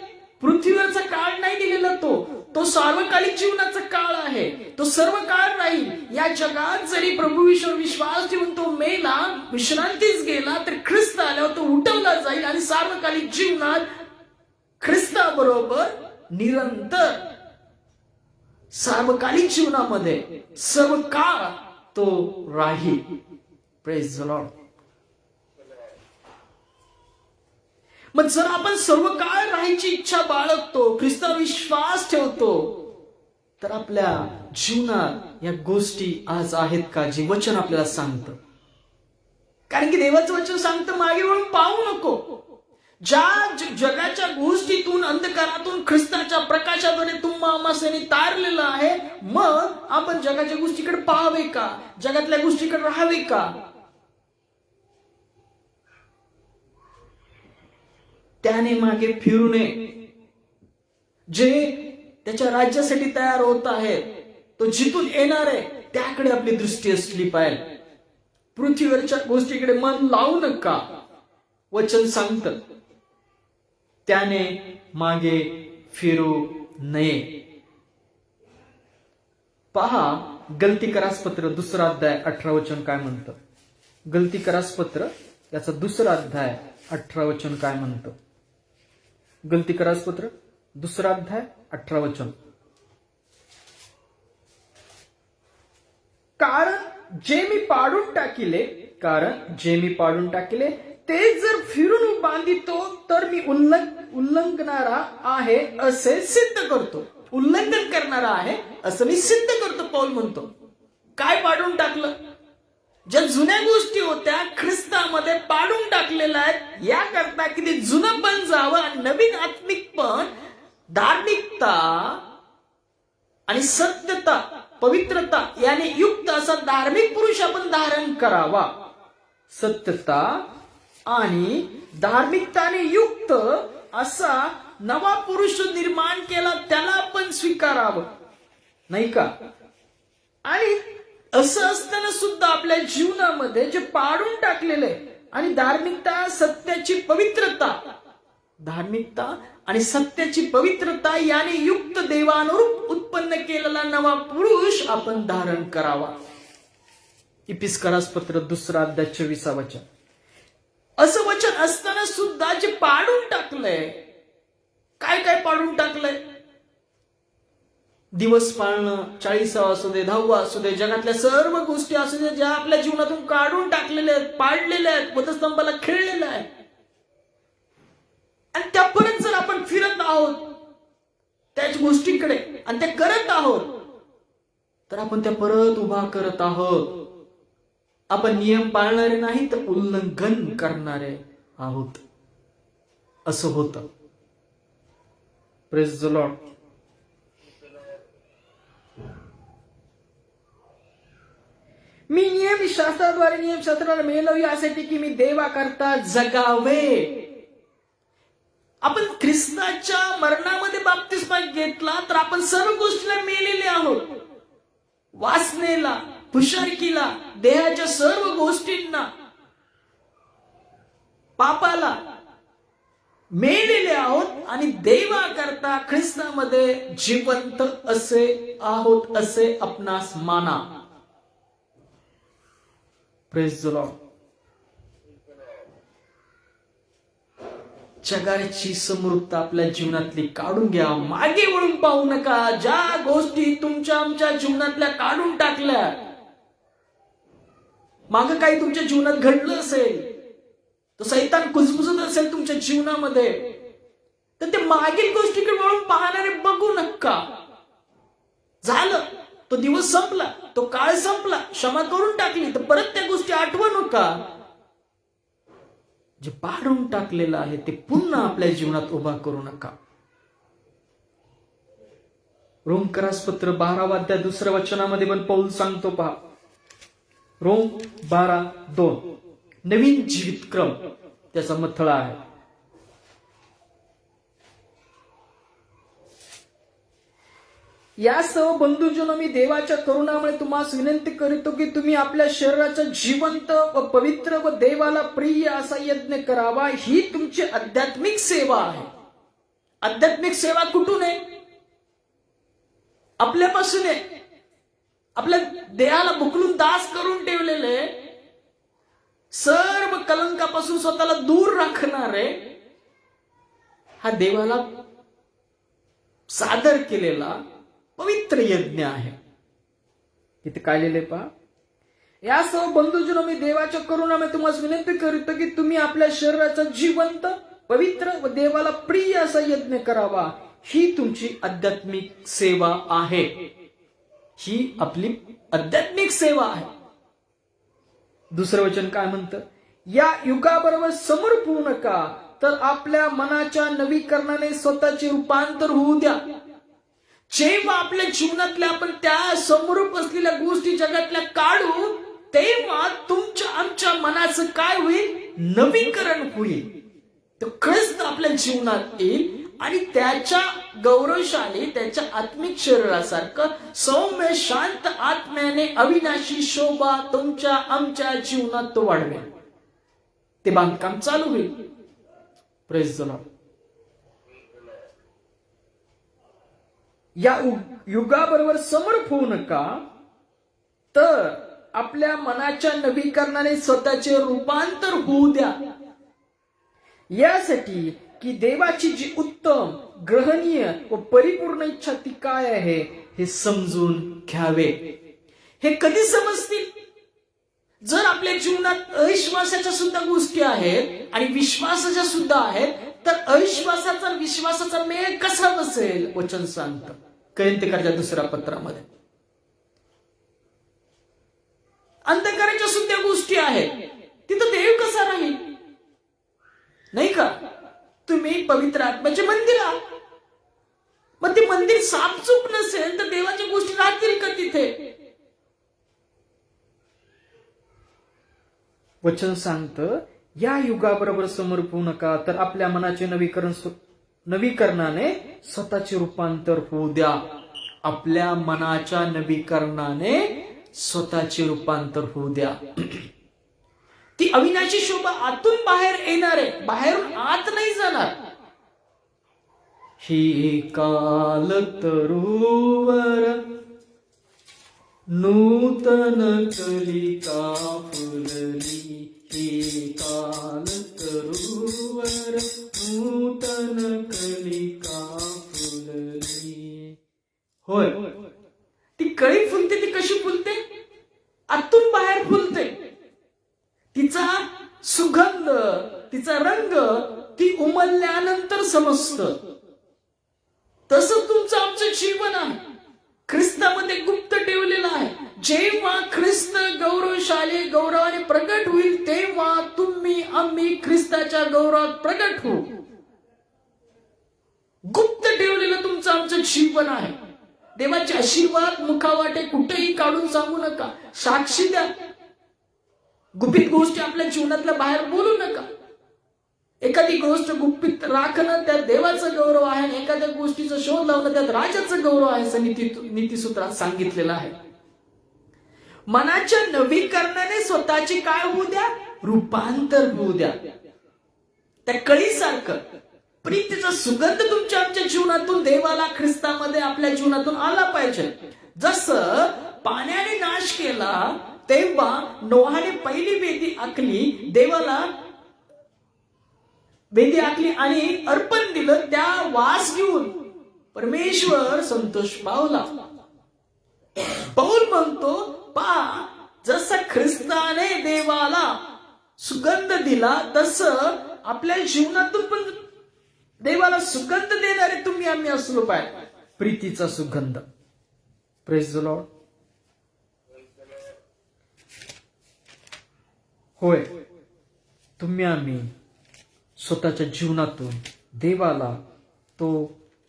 पृथ्वीवरचा काळ नाही दिलेला, तो सार्वकालिक जीवनाचा काळ आहे. तो सर्व काळ राहील. या जगात जरी प्रभू ईश्वर विश्वास ठेवून तो मेला, विश्रांतीच गेला, तर ख्रिस्त आल्यावर तो उठवला जाईल आणि सार्वकालिक जीवनात ख्रिस्ताबरोबर निरंतर सार्वकालिक जीवनामध्ये सर्व काळ तो राहील. Praise the Lord. मग जर आपण सर्व काळ राहायची इच्छा बाळगतो, ख्रिस्तावर विश्वास ठेवतो, तर आपल्या जीवनात या गोष्टी आज आहेत का जे वचन आपल्याला सांगतं? कारण की देवाचं वचन सांगतं मागे वळून पाहू नको. ज्या जगाच्या गोष्टीतून, अंधकारातून ख्रिस्ताच्या प्रकाशाद्वारे तुम्हाला तारलेलं आहे, मग आपण जगाच्या गोष्टीकडे पाहावे का? जगातल्या गोष्टीकडे राहावे का? त्याने मागे फिरू नये. जे त्याच्या राज्यासाठी तयार होत आहे, तो जिथून येणार आहे त्याकडे आपली दृष्टी असली पाहिजे. पृथ्वीवरच्या गोष्टीकडे मन लावू नका. वचन सांगतं त्याने मागे फिरू नये. पहा गलतीकरास पत्र 2 अध्याय 18 वचन काय म्हणतं. गलतीकरास पत्र याचा 2 अध्याय 18 वचन काय म्हणतं. गलतीकरास पत्र 2 अध्याय 18 वचन. कारण जे मी पाडून टाकिले ते जर फिरून बांधितो तर मी उल्लंघनारा आहे असे सिद्ध करतो. उल्लंघन करणारा आहे असं मी सिद्ध करतो. पौल म्हणतो काय पाडून टाकलं? ज्या जुन्या गोष्टी होत्या ख्रिस्तामध्ये पाडून टाकलेल्या आहेत, याकरता की ते जुनं पण जावं आणि नवीन आत्मिक पण, धार्मिकता आणि सत्यता, पवित्रता याने युक्त असा धार्मिक पुरुष आपण धारण करावा. सत्यता आणि धार्मिकताने युक्त असा नवा पुरुष निर्माण केला, त्याला आपण स्वीकारावं, नाही का? आणि असं असताना सुद्धा आपल्या जीवनामध्ये जे पाडून टाकलेले आणि धार्मिकता, सत्याची पवित्रता, धार्मिकता आणि सत्याची पवित्रता याने युक्त देवानुरूप उत्पन्न केलेला नवा पुरुष आपण धारण करावा. इफिसकरास पत्र 2 अध्याय 24 वचन. असं वचन असताना सुद्धा जे पाडून टाकलंय, काय काय पाडून टाकलंय? दिवस पाळणं, 40 असू दे, 10 असू दे, जगातल्या सर्व गोष्टी असू दे, ज्या आपल्या जीवनातून काढून टाकलेल्या आहेत, पाडलेल्या आहेत, वधस्तंभाला खेळलेल्या आहेत, आणि त्या परत जर आपण फिरत आहोत त्याच गोष्टीकडे आणि त्या करत आहोत, तर आपण त्या परत उभा करत आहोत. आपण नियम पाळणारे नाही तर उल्लंघन करणारे आहोत. असं होतं. Praise the lord. मी नियमशास्त्राला मेलो यासाठी की मी देवाकरता जगावे. आपण ख्रिस्ताच्या मरणामध्ये बाप्तिस्मा घेतला तर आपण सर्व गोष्टीला मेलेले आहोत. वासनेला, पुशारकीला, देहाच्या सर्व गोष्टींना, पापाला मेलेले आहोत आणि देवाकरता ख्रिस्तामध्ये जिवंत असे आहोत, असे आपणास माना. Praise the Lord. जगाची समृद्धता आपल्या जीवनातली काढून घ्या. मागे वळून पाहू नका. ज्या गोष्टी तुमच्या आमच्या जीवनातल्या काढून टाकल्या, माग काही तुमच्या जीवनात घडलं असेल, तो सैतान कुजबुजत असेल तुमच्या जीवनामध्ये, तर ते मागील गोष्टीकडे वळून पाहणारे बघू नका. झालं, तो दिवस संपला, तो काळ संपला, क्षमा करून टाकली, तर परत त्या गोष्टी आठवू नका. जे पाडून टाकलेलं आहे ते पुन्हा आपल्या जीवनात उभा करू नका. रोमकरास पत्र 12 अध्याय 2 वचनामध्ये पण पौल सांगतो पहा. रोम 12:2 नवीन जीवित क्रम त्याचा मथळा आहे. यासह बंधुजनो, मी देवाच्या करुणामुळे तुम्हाला विनंती करीतो की तुम्ही आपल्या शरीराचा जिवंत व पवित्र व देवाला प्रिय असा यज्ञ करावा. ही तुमची आध्यात्मिक सेवा आहे. आध्यात्मिक सेवा कुठून आहे? आपल्यापासून आहे. आपल्या देहाला बुकलून दास करून ठेवलेले, सर्व कलंकापासून स्वतःला दूर राखणारे, हा देवाला सादर केलेला पवित्र यज्ञ आहे. इथे काय लिहिले पहा. यासह बंधुजनो, मी देवाच्या करुणामुळे तुम्हाला विनंती करीतो की तुम्ही आपल्या शरीराचा जिवंत, पवित्र व देवाला प्रिय असा यज्ञ करावा. ही तुमची आध्यात्मिक सेवा आहे. ही आपली आध्यात्मिक सेवा आहे. दुसरं वचन काय म्हणतं? या युगाबरोबर समरूप होऊ नका, तर आपल्या मनाच्या नवीकरणाने स्वतःचे रूपांतर होऊ द्या. जेव्हा आपल्या जीवनातल्या आपण त्या समरूप असलेल्या गोष्टी जगातल्या काढू, तेव्हा तुमच्या आमच्या मनाचं काय होईल? नवीकरण होईल. तो ख्रिस्त आपल्या जीवनात येईल आणि त्याच्या गौरवशाली, त्याच्या आत्मिक शरीरासारखं सौम्य शांत आत्म्याने अविनाशी शोभा तुमच्या आमच्या जीवनात तो वाढवेल. ते बांधकाम चालू होईल. Praise the Lord. या युगाबरोबर समरूप होऊ नका, तर आपल्या मनाच्या नवीकरणाने स्वतःचे रूपांतर होऊ द्या. यासाठी की देवाची जी उत्तम, ग्रहणीय व परिपूर्ण इच्छा ती काय आहे हे समजून घ्यावे. हे कधी समजतील? जर आपल्या जीवनात अविश्वासाच्या सुद्धा गोष्टी आहेत आणि विश्वासाच्या सुद्धा आहेत, तर अविश्वासाचा विश्वासाचा मेळ कसा बसेल? वचन सांगतं कोरिन्थीकराच्या 2 पत्रामध्ये. अंधकाराच्या सुद्धा गोष्टी आहेत, तिथं देव कसा राहील? नाही का? तुम्ही पवित्र आत्म्याचे मंदिर आहात. मग ते मंदिर साफसूफ नसेल तर देवाच्या गोष्टी राहतील का तिथे? वचन सांगतं, या युगाबरोबर समर्पू नका, तर आपल्या मनाचे नवीकरणाने स्वतःचे रूपांतर होऊ द्या. आपल्या मनाच्या नवीकरणाने स्वतःचे रूपांतर होऊ द्या. ती अविनाशी शोभा आतून बाहेर येणार आहे, बाहेरून आत नाही जाणार. ही काल तरुवर नूतन कलिका फुलली, ही काल तरुवर नूतन कलिका फुलली. होय, ती कळी फुलते. ती कशी फुलते? आतून बाहेर फुलते. तिचा सुगंध, तिचा रंग ती उमलल्यानंतर समजतं. तसं तुमचं आमचं जीवन आहे, ख्रिस्तामध्ये गुप्त ठेवलेलं आहे. जेव्हा ख्रिस्त गौरवशाली गौरवाने प्रगट होईल, तेव्हा तुम्ही आम्ही ख्रिस्ताच्या गौरवात प्रगट होऊ. गुप्त ठेवलेलं तुमचं आमचं जीवन आहे. देवाचे आशीर्वाद मुखावाटे कुठेही काढून सांगू नका. साक्षी द्या. गुपित गोष्टी आपल्या जीवनातल्या बाहेर बोलू नका. एखादी गोष्ट गुपित राखणं त्यात देवाचं गौरव आहे, आणि एखाद्या गोष्टीचा शोध लावणं त्यात राजाचं गौरव आहे, असं नीतिसूत्रात सांगितलेलं आहे. मनाच्या नवीकरणाने स्वतःची काय होऊ द्या? रूपांतर होऊ द्या. त्या कळीसारखं प्रीतीचा सुगंध तुमच्या आमच्या जीवनातून देवाला, ख्रिस्तामध्ये आपल्या जीवनातून आला पाहिजे. जसं पाण्याने नाश केला तेव्हा नोहाने पहिली वेदी आखली, देवाला वेदी आखली आणि अर्पण दिलं. त्या वास घेऊन परमेश्वर संतोष पावला. पौल म्हणतो, पहा, जसं ख्रिस्ताने देवाला सुगंध दिला, तसं आपल्या जीवनातून पण देवाला सुगंध देणारे तुम्ही आम्ही असलो पाहिजे. प्रीतीचा सुगंध. Praise the Lord. होय, तुम्ही आम्ही स्वतःच्या जीवनातून देवाला तो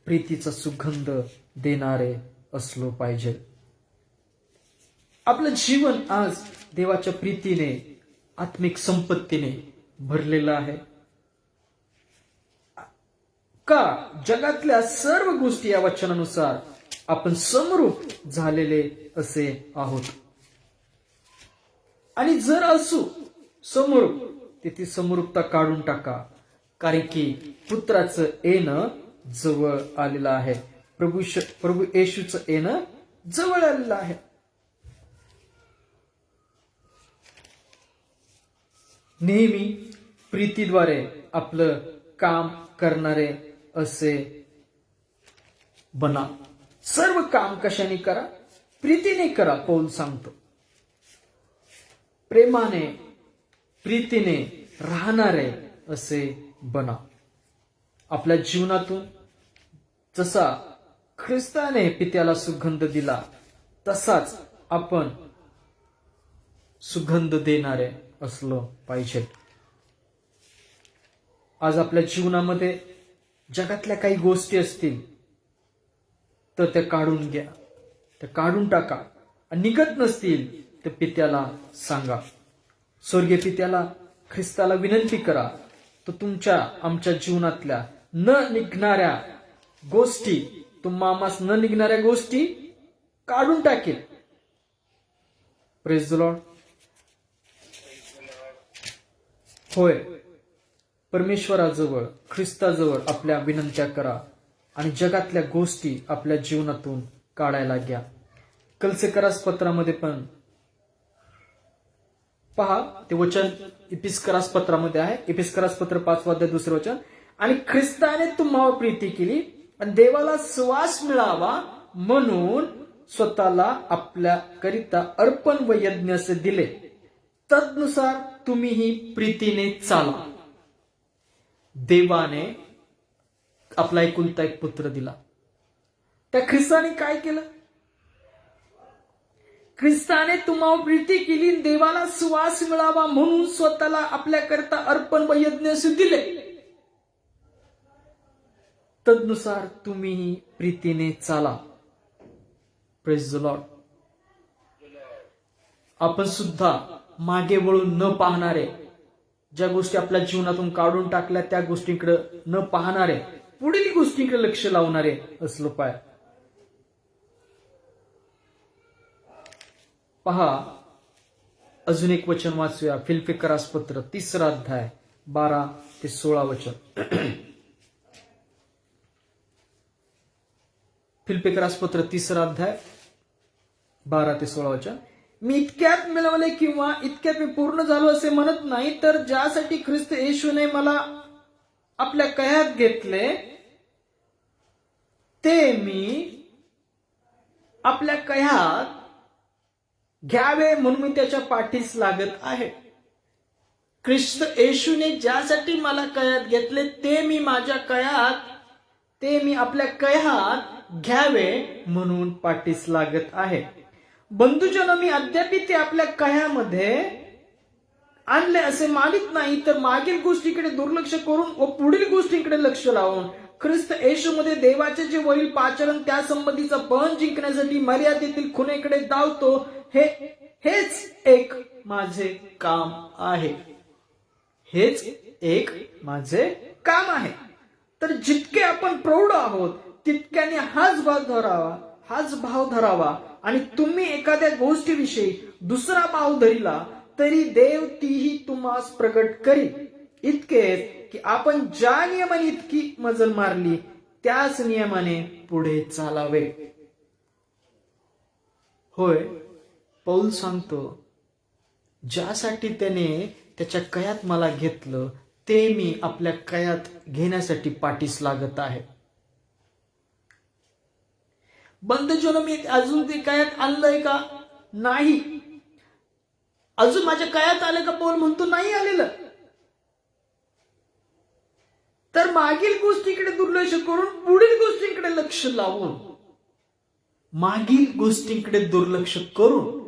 प्रीतीचा सुगंध देणारे असलो पाहिजे. आपलं जीवन आज देवाच्या प्रीतीने, आत्मिक संपत्तीने भरलेलं आहे का? जगातल्या सर्व गोष्टी या वचनानुसार आपण समरूप झालेले असे आहोत. आणि जर असू समरूप, ती समरूपता काढून टाका, कारण की पुत्राचं येणं जवळ आलेलं आहे. प्रभू येशूचं येणं जवळ आलेलं आहे. नेहमी प्रीतीद्वारे आपलं काम करणारे असे बना. सर्व काम कशाने करा? प्रीतीने करा. पौल सांगतो, प्रेमाने, प्रीतीने राहणारे असे बना. आपल्या जीवनातून जसा ख्रिस्ताने पित्याला सुगंध दिला, तसाच आपण सुगंध देणारे असलो पाहिजे. आज आपल्या जीवनामध्ये जगातल्या काही गोष्टी असतील तर त्या काढून घ्या, त्या काढून टाका. निघत नसतील तर पित्याला सांगा. स्वर्गीय पित्याला, ख्रिस्ताला विनंती करा, तो तुमच्या आमच्या जीवनातल्या न निघणाऱ्या गोष्टी, तुम्हास न निघणाऱ्या गोष्टी काढून टाकेल. Praise the Lord. होय, परमेश्वराजवळ, ख्रिस्ताजवळ आपल्या विनंत्या करा आणि जगातल्या गोष्टी आपल्या जीवनातून काढायला घ्या. कलसेकरास पत्रामध्ये पण पहा, ते वचन इपिस्करास पत्रामध्ये आहे. इपिस्करास पत्र 5 अध्याय 2 वचन, आणि ख्रिस्ताने तुम्हाला प्रीती केली आणि देवाला सुवास मिळावा म्हणून स्वतःला आपल्या करिता अर्पण व यज्ञ असे दिले. तदनुसार तुम्हीही प्रीतीने चाला. देवाने आपला एकुलता एक पुत्र दिला. त्या ख्रिस्ताने काय केलं? ख्रिस्ताने तुम्हाला प्रीती केली, देवाला सुवास मिळावा म्हणून स्वतःला आपल्याकरता अर्पण व यज्ञ असे दिले. तदनुसार तुम्हीही प्रीतीने चाला. Praise the Lord. आपण सुद्धा मागे वळून न पाहणारे, ज्या गोष्टी आपल्या जीवनातून काढून टाकल्या त्या गोष्टींकडे न पाहणारे, पुढील गोष्टींकडे लक्ष लावणारे असलो पाहिजे. पहा, अजून एक वचन वाचूया. फिलिप्पियरास पत्र 3 अध्याय 12 ते 16 वचन. फिलिप्पियरास पत्र 3 अध्याय 12 ते 16 वचन. मी इतक्यात मिळवले किंवा इतक्यात मी पूर्ण झालो असे म्हणत नाही, तर ज्यासाठी ख्रिस्त येशूने मला आपल्या कह्यात घेतले ते मी आपल्या कह्यात घ्यावे म्हणून मी त्याच्या पाठीस लागत आहे. ख्रिस्त येशूने ज्यासाठी मला कह्यात घेतले ते मी माझ्या कह्यात, ते मी आपल्या कह्यात घ्यावे म्हणून पाठीस लागत आहे. बंधुजन, मी अद्याप ते आपल्या कह्यामध्ये आणले असे मानित नाही, तर मागील गोष्टीकडे दुर्लक्ष करून व पुढील गोष्टींकडे लक्ष लावून ख्रिस्त येशूमध्ये देवाचे जे वरील पाचारण त्या संबंधीचा बन जिंकण्यासाठी मर्यादेतील खुणेकडे धावतो. हेच एक माझे काम आहे. हेच एक माझे काम आहे. तर जितके आपण प्रौढ आहोत तितक्याने हाच भाव धरावा. आणि तुम्ही एखाद्या गोष्टीविषयी दुसरा भाव धरिला तरी देव तीही तुम्हास प्रगट करील. इतकेच की आपण ज्या नियमाने इतकी मजल मारली त्याच नियमाने पुढे चालावे. होय, पौल सांगतो, ज्यासाठी त्याने त्याच्या कयात मला घेतलं ते मी आपल्या कयात घेण्यासाठी पाठीस लागत आहे. बंधुजन, मी अजून ते कयात आणलंय का? नाही. अजून माझ्या कयात आलं का? पौल म्हणतो नाही आलेलं. तर मागील गोष्टीकडे दुर्लक्ष करून पुढील गोष्टींकडे लक्ष लावून, मागील गोष्टींकडे दुर्लक्ष करून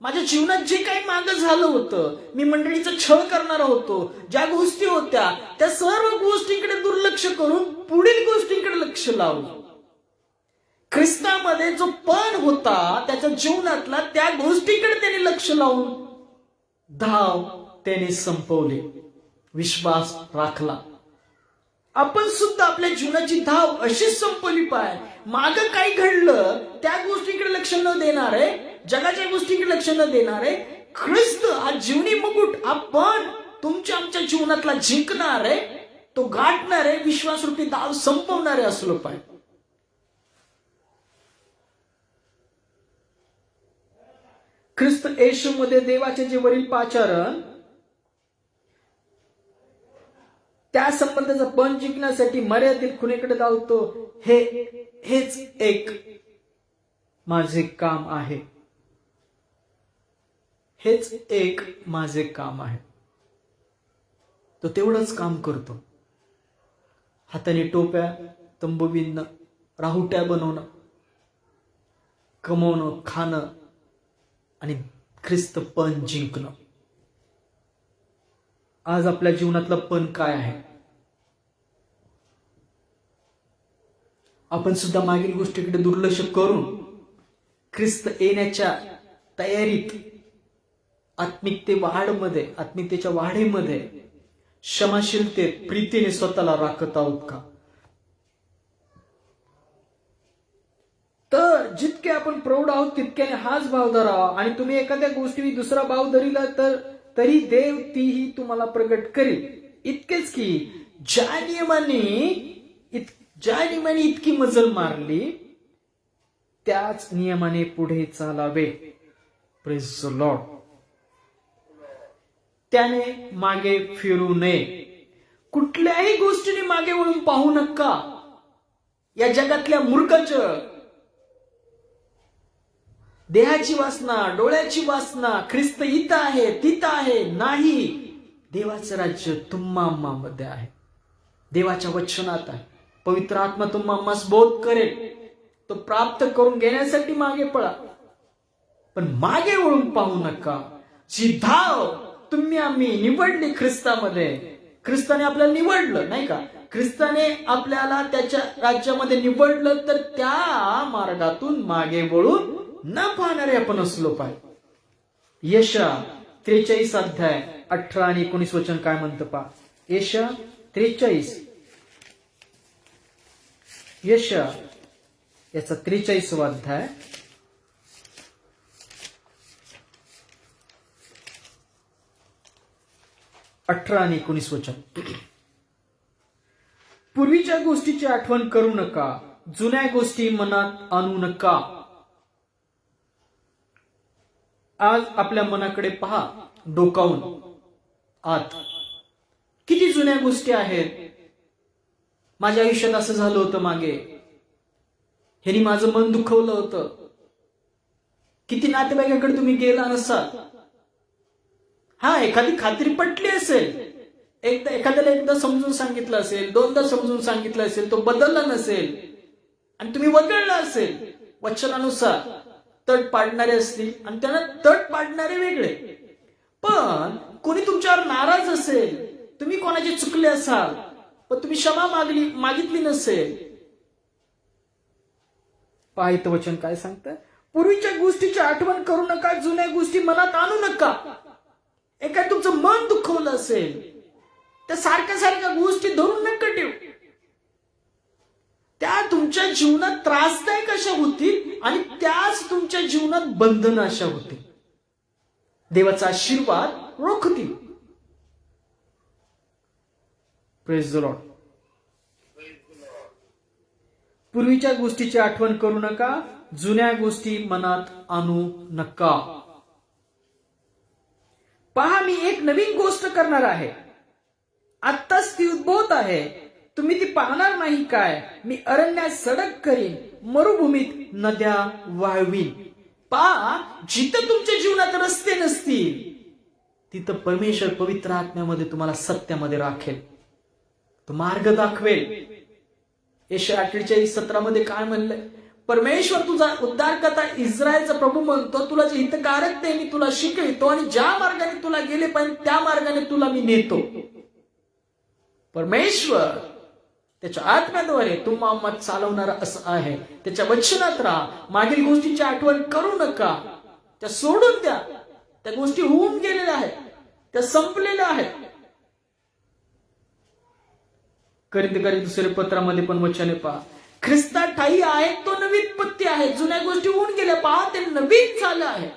माझ्या जीवनात जे काही मागं झालं होतं, मी मंडळीचा छळ करणार होतो, ज्या गोष्टी होत्या त्या सर्व गोष्टींकडे दुर्लक्ष करून पुढील गोष्टींकडे लक्ष लावलं. ख्रिस्तामध्ये जो पण होता त्याच्या जीवनातला त्या गोष्टीकडे त्याने लक्ष लावून धाव त्याने संपवली, विश्वास राखला. आपण सुद्धा आपल्या जीवनाची धाव अशीच संपवली पाहिजे. मागं काय घडलं त्या गोष्टीकडे लक्ष न देणारे, जगाच्या गोष्टीकडे लक्ष न देणारे, ख्रिस्त हा जीवनी मुकुट आपण तुमच्या आमच्या जीवनातला जिंकणारे, तो गाठणारे, विश्वासरूपी धाव संपवणारे असलो पाहिजे. ख्रिस्त येशूमध्ये देवाचे जे वरील पाचारण त्या संबंधाचा पण जिंकण्यासाठी मर्यादित खुणेकडे धावतो. हेच एक माझे काम आहे. हेच एक माझे काम आहे. तो तेवढंच काम करतो. हाताने टोप्या, तंबू विणणं, राहुट्या बनवणं, कमवणं, खाणं आणि ख्रिस्त पण जिंकणं. आज आपल्या जीवनातलं पण काय आहे? आपण सुद्धा मागील गोष्टीकडे दुर्लक्ष करून ख्रिस्त येण्याच्या तयारीत, आत्मिकतेच्या वाढीमध्ये, क्षमाशीलतेत, प्रीतीने स्वतःला राखत आहोत का? तर जितके आपण प्रौढ आहोत तितक्याने हाच भाव धरावा. आणि तुम्ही एखाद्या गोष्टी दुसरा भाव धरिला तर तरी देव तीही तुम्हाला प्रगट करेल. इतकेच की ज्या नियमाने इतकी मजल मारली त्याच नियमाने पुढे चालावे. Praise the Lord. त्याने मागे फिरू नये. कुठल्याही गोष्टीने मागे वळून पाहू नका. या जगातल्या मूर्खच देहाची वासना, डोळ्याची वासना, ख्रिस्त इथं आहे तिथं आहे, नाही. देवाचं राज्य तुम्हामध्ये आहे, देवाच्या वचनात आहे. पवित्र आत्मा तुम्हास बोध करेल, तो प्राप्त करून घेण्यासाठी मागे पळा, पण मागे वळून पाहू नका. जी धाव तुम्ही आम्ही निवडली ख्रिस्तामध्ये, ख्रिस्ताने आपल्याला निवडलं नाही का, ख्रिस्ताने आपल्याला त्याच्या राज्यामध्ये निवडलं, तर त्या मार्गातून मागे वळून न पाहणारे आपण असलो पाहिजे. यशा 43 अध्याय 18 आणि 19 वचन काय म्हणतं पहा. यशा 43, यशा याचा 43वा अध्याय 18 आणि 19 वचन. पूर्वीच्या गोष्टीची आठवण करू नका, जुन्या गोष्टी मनात आणू नका. आज आपल्या मनाकडे पहा, डोकावून आत किती जुन्या गोष्टी आहेत. माझ्या आयुष्यात असं झालं होतं मागे, ह्यानी माझं मन दुखवलं होतं. किती नातेवाईकांकडे तुम्ही गेला नसाल, हा एखादी खात्री पटली असेल, एखाद्याला एकदा समजून सांगितलं असेल, दोनदा समजून सांगितलं असेल, तो बदलला नसेल आणि तुम्ही वगळला असेल. वचनानुसार तट पाडणारे असतील आणि त्यांना तट पाडणारे वेगळे. पण कोणी तुमच्यावर नाराज असेल, तुम्ही कोणाचे चुकले असाल, पण तुम्ही क्षमा मागितली नसेल. पाहित वचन काय सांगतं, पूर्वीच्या गोष्टीची आठवण करू नका, जुन्या गोष्टी मनात आणू नका. एखाद तुमचं मन दुखवलं असेल, त्या सारख्या गोष्टी धरून नका ठेवू. त्या तुमच्या जीवनात त्रासदायक अशा होतील आणि त्याच तुमच्या जीवनात बंधन अशा होतील, देवाचा आशीर्वाद रोखतील. Praise the Lord. पूर्वीच्या गोष्टीची आठवण करू नका, जुन्या गोष्टी मनात आणू नका. पहा, मी एक नवीन गोष्ट करणार आहे, आत्ताच ती उद्भवत आहे, तुम्ही ती पाहणार नाही काय. मी अरण्यात सडक करीन, मरुभूमीत नद्या वाळवीन. पहा, जिथं तुमच्या जीवनात रस्ते नसतील, तिथं परमेश्वर पवित्र आत्म्यामध्ये तुम्हाला सत्यामध्ये राखेल, तो मार्ग दाखवेल. यशया 48:17 मध्ये काय म्हणलंय, परमेश्वर तुझा उद्धारकर्ता इस्रायलचा प्रभू म्हणतो, तुला जे हितकारक ते मी तुला शिकवितो आणि ज्या मार्गाने तुला गेले पाहिजे त्या मार्गाने तुला मी नेतो. परमेश्वर त्याच्या आत्म्याद्वारे तुम्हाला चालवणारा असं आहे. त्याच्या वचनात राहा, मागील गोष्टीची आठवण करू नका, त्या सोडून द्या. त्या गोष्टी होऊन गेलेल्या आहेत, त्या संपलेल्या आहेत. करिंथी दुसऱ्या पत्रामध्ये पण वचने पहा, ख्रिस्ता ठाई आहे, तो नवीन उत्पत्ती आहे. जुन्या गोष्टी होऊन गेल्या, पहा ते नवीन झालं आहे.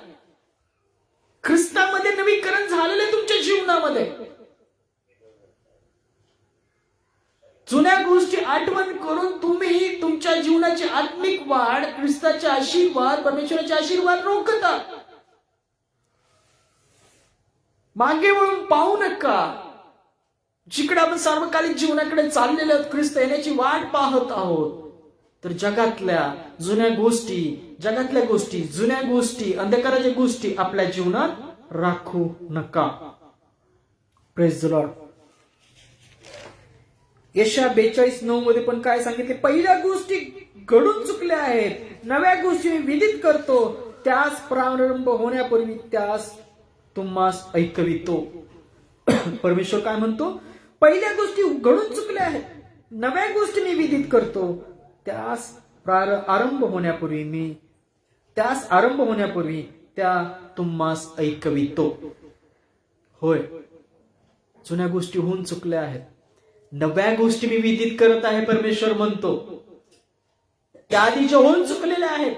ख्रिस्तामध्ये नवीकरण झालेलं आहे तुमच्या जीवनामध्ये. जुन्या गोष्टी आठवण करून तुम्ही तुमच्या जीवनाची आत्मिक वाढ, ख्रिस्ताचे आशीर्वाद, परमेश्वराचे आशीर्वाद रोखता. मागे वळून पाहू नका. जिकडे आपण सार्वकालिक जीवनाकडे चाललेलो आहोत, ख्रिस्त येण्याची वाट पाहत आहोत, तर जगातल्या जुन्या गोष्टी, जुन्या गोष्टी, अंधकाराच्या गोष्टी आपल्या जीवनात राखू नका. Praise the Lord. यशया 42:9 मध्ये पण काय सांगितले, पहिल्या गोष्टी घडून चुकल्या आहेत, नव्या गोष्टी मी विदित करतो, त्यास प्रारंभ होण्यापूर्वी त्यास तुम्हास ऐकवितो. परमेश्वर काय म्हणतो, पहिल्या गोष्टी घडून चुकल्या आहेत, नव्या गोष्टी मी विदित करतो, त्यास आरंभ होण्यापूर्वी त्या तुम्हास ऐकवितो. होय, जुन्या गोष्टी होऊन चुकल्या आहेत, नव्या गोष्टी मी विदित करत आहे. परमेश्वर म्हणतो, त्या आधीच्या होऊन चुकलेल्या आहेत,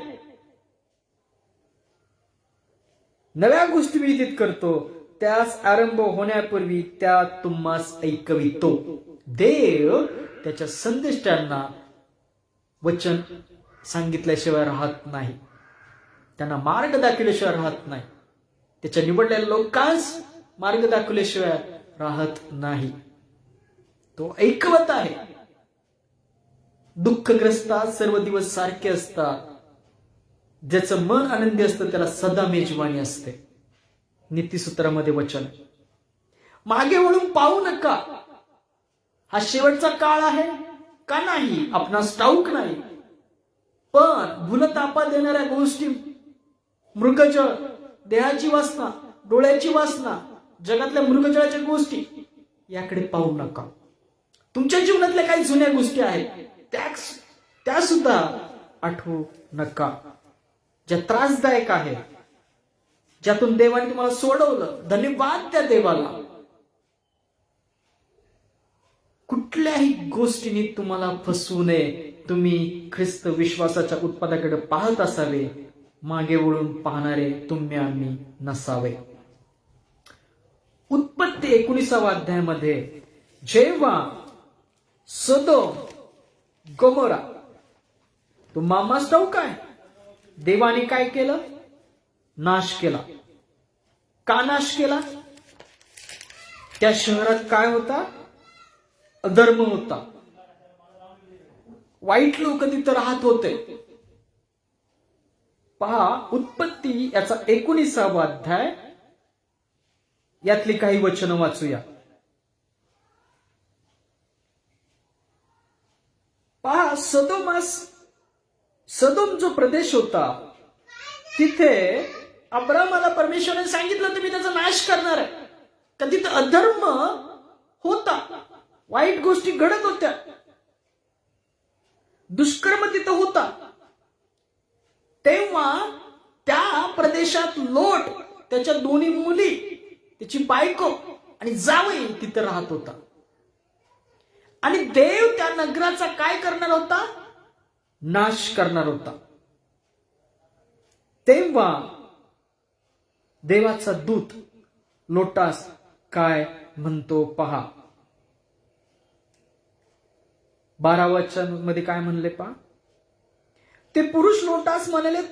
नव्या गोष्टी विदित करतो, त्यास आरंभ होण्यापूर्वी त्या तुम्हास ऐकवितो. देव त्याच्या संदेष्टांना वचन सांगितल्याशिवाय राहत नाही, त्यांना मार्ग दाखवल्याशिवाय राहत नाही, त्याच्या निवडलेल्या लोकांस मार्ग दाखवल्याशिवाय राहत नाही. तो ऐकवत आहे. दुःखग्रस्तात सर्व दिवस सारखे असतात. ज्याचं मन आनंदी असतं त्याला सदा मेजवानी असते. नीतिसूत्रामध्ये वचन. मागे वळून पाहू नका. हा शेवटचा काळ आहे का नाही आपणास ठाऊक नाही. पण भूलतापा देणाऱ्या गोष्टी, मृगजळ, देहाची वासना, डोळ्याची वासना, जगातल्या मृगजळाच्या गोष्टी याकडे पाहू नका. तुमच्या जीवनातल्या काही जुन्या गोष्टी आहेत त्या सुद्धा आठवू नका, ज्या त्रासदायक आहेत, ज्यातून देवाने तुम्हाला सोडवलं. धन्यवाद त्या देवाला. कुठल्याही गोष्टीने तुम्हाला फसवू नये. तुम्ही ख्रिस्त विश्वासाच्या उत्पादाकडे पाहत असावे. मागे वळून पाहणारे तुम्ही आम्ही नसावे. उत्पत्ती 19व्या अध्यायामध्ये जेव्हा सदोम गमोरा, तो मामास ठाऊक आहे, देवाने काय केलं? नाश केला. का नाश केला? त्या शहरात काय होता? अधर्म होता. वाईट लोक तिथं राहत होते. पहा, उत्पत्ती याचा 19वा अध्याय, यातली काही वचनं वाचूया. पहा, सदोम जो प्रदेश होता, तिथे अब्रामाला परमेश्वराने सांगितलं तुम्ही त्याचा नाश करणार आहे. का तिथं अधर्म होता, वाईट गोष्टी घडत होत्या, दुष्कर्म तिथं होता. तेव्हा त्या प्रदेशात लोट, त्याच्या दोन्ही मुली, त्याची बायको आणि जावई तिथं राहत होता. आणि देव त्या नगराचा काय करणार होता? नाश करणार होता. तेव्हा देवाचा दूत लोटास काय म्हणतो पहा. 12 वचन मध्ये काय म्हणले पहा. ते पुरुष लोटास म्हणाले,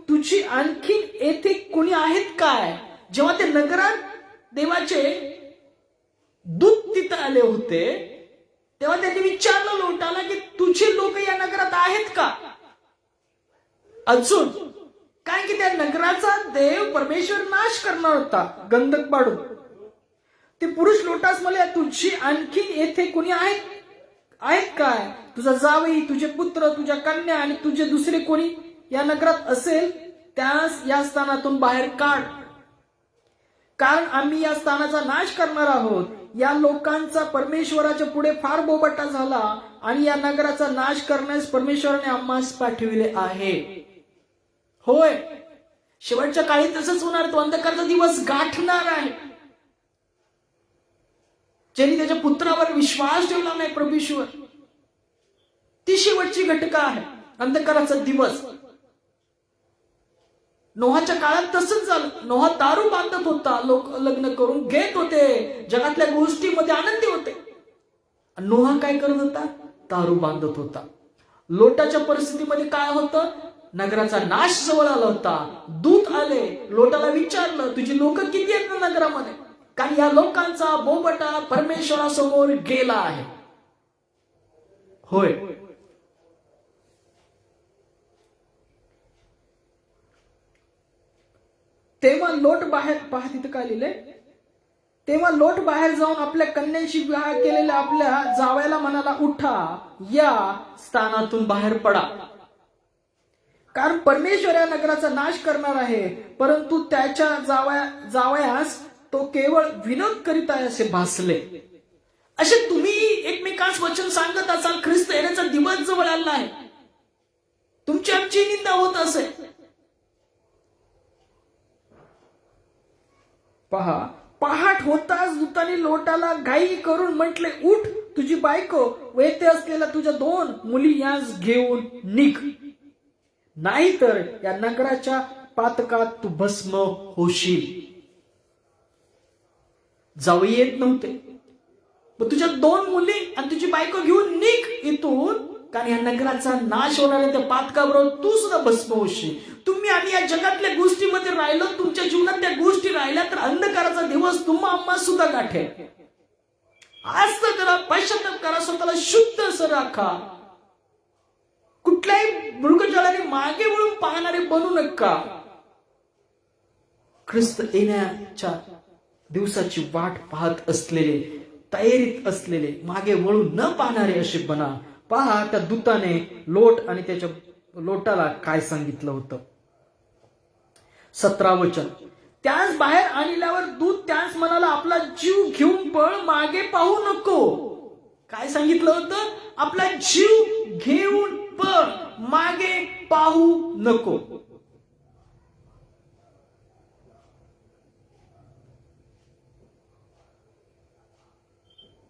तुझी आणखीन येथे कोणी आहेत काय? जेव्हा ते नगरात देवाचे दूत तिथं आले होते, तेव्हा त्यांनी विचारलं लोटाला की तुझे लोक या नगरात आहेत का अजून? काय की त्या नगराचा देव परमेश्वर नाश करणार होता गंधक पाडून. ते पुरुष लोटास म्हणाले, तुझी आणखीन येथे कोणी आहेत काय? तुझा जावई, तुझे पुत्र, तुझ्या कन्या आणि तुझे दुसरे कोणी या नगरात असेल त्यास या स्थानातून बाहेर काढ, कारण आम्ही या स्थानाचा नाश करणार आहोत. या लोकांचा परमेश्वराच्या पुढे फार बोबाटा झाला आणि या नगराचा नाश करण्यास परमेश्वराने आम्हास पाठविले आहे. होय, शेवटच्या काळी तसंच होणार. तो अंधकारचा दिवस गाठणार आहे. ज्यांनी त्याच्या पुत्रावर विश्वास ठेवला नाही प्रभूश्वर, ती शेवटची घटका आहे, अंधकाराचा दिवस. नोहाच्या काळात तसंच झालं. नोहा दारू बांधत होता, लोक लग्न करून घेत होते, जगातल्या गोष्टीमध्ये आनंदी होते. नोहा काय करत होता? दारू बांधत होता. लोटाच्या परिस्थितीमध्ये काय होतं? नगराचा नाश जवळ आला होता. दूत आले, लोटाला विचारलं तुझी लोक किती आहेत ना नगरामध्ये? कारण या लोकांचा बोबटा परमेश्वरासमोर गेला आहे. होय, तेव्हा लोट बाहेर, पहा तिथं काय लिहिलंय, तेव्हा लोट बाहेर जाऊन आपल्या कन्यांशी विवाह केलेल्या आपल्या जावयाला म्हणाला, उठा, या स्थानातून बाहेर पडा, कारण परमेश्वर या नगराचा नाश करणार आहे. परंतु त्याच्या जावयास तो केवळ विनोद करीत आहे असे भासले. असे तुम्ही एकमेकांस वचन सांगत असाल, ख्रिस्त येण्याचा दिवस जवळ आला आहे, तुमची आमची निंदा होत असे. पहा, पहाट होताच दूताने लोटाला घाई करून म्हटले, उठ, तुझी बायको व येथे असलेल्या तुझ्या 2 मुली यास घेऊन निघ, नाहीतर या नगराच्या पातकात तू भस्म होशील. जावई येत नव्हते, मग तुझ्या 2 मुली आणि तुझी बायको घेऊन निघ इथून, कारण या नगराचा नाश होणार आहे. त्या पातकाबरोबर तू सुद्धा भस्म होशील. तुम्ही आणि या जगातल्या गोष्टीमध्ये राहिलो, तुमच्या जीवनात त्या गोष्टी राहिल्या तर अंधकाराचा दिवस तुम्हा आम्हा सुद्धा गाठेल. आज तर जरा पश्चाताप करा, स्वतःला शुद्ध असं राखा. कुठल्याही मृगजळाने मागे वळून पाहणारे बनू नका. ख्रिस्त येण्याच्या दिवसाची वाट पाहत असलेले, तयारीत असलेले, मागे वळून न पाहणारे असे बना. पहा त्या दूताने लोट आणि त्याच्या लोटाला काय सांगितलं होतं. 17 वचन. त्यास बाहेर आणल्यावर दूत त्यास म्हणाला, आपला जीव घेऊन पळ, मागे पाहू नको. काय सांगितलं होतं? आपला जीव घेऊन पळ, मागे पाहू नको.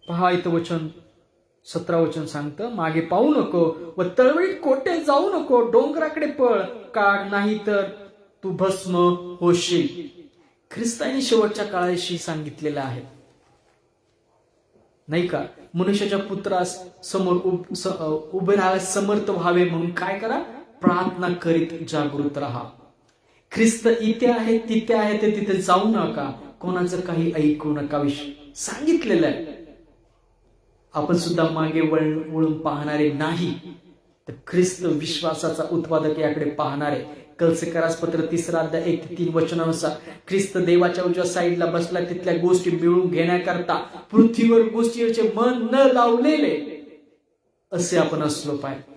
पहा इथं वचन 17 वचन सांगतं, मागे पाहू नको व तळवळीत कोठे जाऊ नको, डोंगराकडे पळ, काढ, नाही तर तू भस्म होशील. ख्रिस्ताने शेवटच्या काळाशी सांगितलेलं आहे, नाही का? मनुष्याच्या पुत्रास समोर उभे राहायला समर्थ व्हावे म्हणून काय करा? प्रार्थना करीत जागृत राहा. ख्रिस्त इथे आहे, तिथे आहे, ते तिथे जाऊ नका, कोणाचं काही ऐकू नका, सांगितलेलं आहे. आपण सुद्धा मागे वळून पाहणारे नाही, तर ख्रिस्त विश्वासाचा उत्पादक याकडे पाहणारे. कलसेकरास पत्र 3 अध्याय 1-3 वचनानुसार ख्रिस्त देवाच्या उजव्या साईडला बसला, तिथल्या गोष्टी मिळवून घेण्याकरता पृथ्वीवर गोष्टीचे मन न लावलेले असे आपण असलो पाहिजे.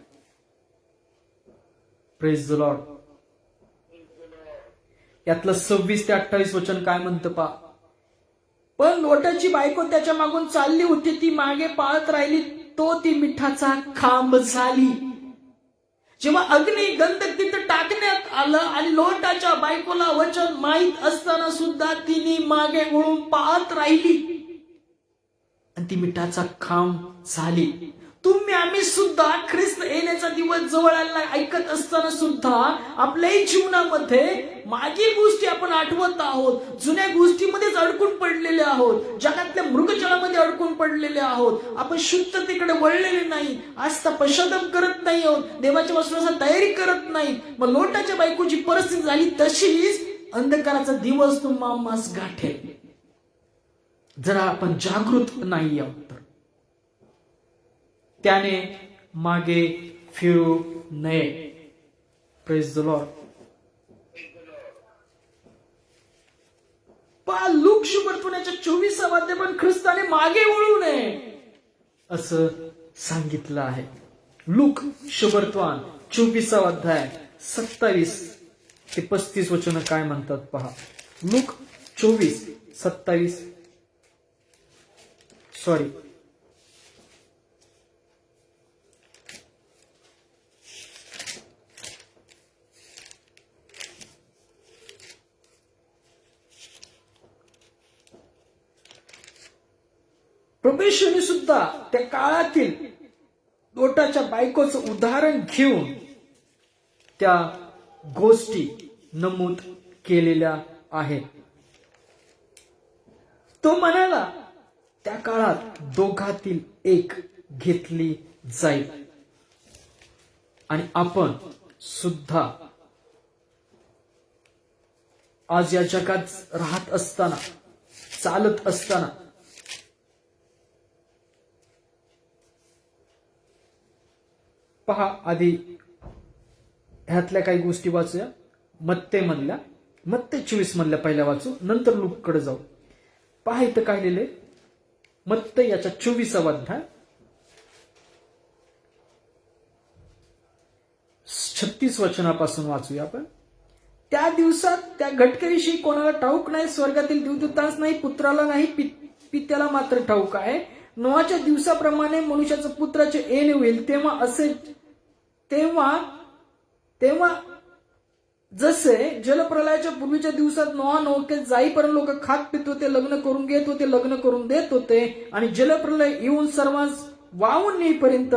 Praise the Lord. यातलं 26 ते 28 वचन काय म्हणतं पहा. पण लोटाची बायको त्याच्या मागून चालली होती, ती मागे पाळत राहिली, तो ती मिठाचा खांब झाली. जेव्हा अग्नी गंधक तिथं टाकण्यात आलं आणि लोटाच्या बायकोला वचन माहीत असताना सुद्धा तिने मागे वळून पाहत राहिली आणि ती मिठाचा खांब झाली. तुम्ही आम्ही सुद्धा ख्रिस्त येण्याचा दिवस जवळ आला ऐकत असताना सुद्धा आपल्याही जीवनामध्ये मागील गोष्टी आपण आठवत आहोत, जुन्या गोष्टीमध्येच अडकून पडलेले आहोत, जगातल्या मृगजळामध्ये अडकून पडलेले आहोत. आपण शुद्धतेकडे वळलेले नाही, आजचा पश्चाताप करत नाही आहोत, देवाच्या वचनाची तयारी करत नाही. मग लोटाच्या बायकोची परिस्थिती झाली तशीच अंधकाराचा दिवस तुम्हास गाठेल जरा आपण जागृत नाही आहोत तर. त्याने मागे फिरू नये. Praise the Lord. लूक शुभवर्तमानाच्या 24 अध्याय पण ख्रिस्ताने मागे वळू नये असं सांगितलं आहे. लूक शुभवर्तमान 24 अध्याय 27 ते 35 वचन काय म्हणतात पहा. लूक 24:27 सॉरी प्रभूने सुद्धा त्या काळातील लोटाच्या बायकोचं उदाहरण घेऊन त्या गोष्टी नमूद केलेल्या आहेत. तो म्हणाला, त्या काळात दोघातील एक घेतली जाईल. आणि आपण सुद्धा आज या जगात राहत असताना, चालत असताना पहा, आधी ह्यातल्या काही गोष्टी वाचूया. मत्ते 24 मधल्या पहिल्या वाचू, नंतर लूक कडे जाऊ. पहा इथं काय लिहिले. मत्ते याच्या 24 अध्याय 36 वचनापासून वाचूया आपण. त्या दिवसात त्या घटकेविषयी कोणाला ठाऊक नाही, स्वर्गातील देवदूतांस नाही, पुत्राला नाही, पित्याला मात्र ठाऊक आहे. नोहाच्या दिवसाप्रमाणे मनुष्याचं पुत्राचे येणे होईल. तेव्हा जसे जलप्रलयाच्या पूर्वीच्या दिवसात नोहा नौकेत जाईपर्यंत लोक खात पित होते, लग्न करून घेत होते, लग्न करून देत होते, आणि जलप्रलय येऊन सर्वांस वाहून नेईपर्यंत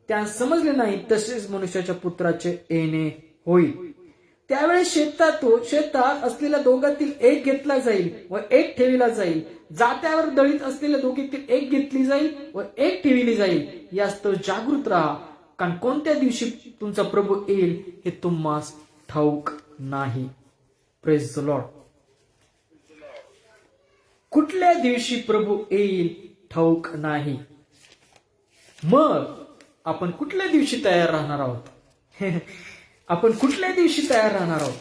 त्या समजले नाही, तसेच मनुष्याच्या पुत्राचे येणे होईल. त्यावेळेस शेतात असलेल्या दोघातील एक घेतला जाईल व एक ठेविला जाईल. जात्यावर दळीत असलेल्या दोघीतील एक घेतली जाईल व एक ठेविली जाईल. यास्तव जागृत राहा, कारण कोणत्या दिवशी तुमचा प्रभू येईल हे तुम्हास ठाऊक नाही. Praise the Lord. कुठल्या दिवशी प्रभू येईल ठाऊक नाही. मग आपण कुठल्या दिवशी तयार राहणार आहोत? आपण कुठल्या दिवशी तयार राहणार आहोत?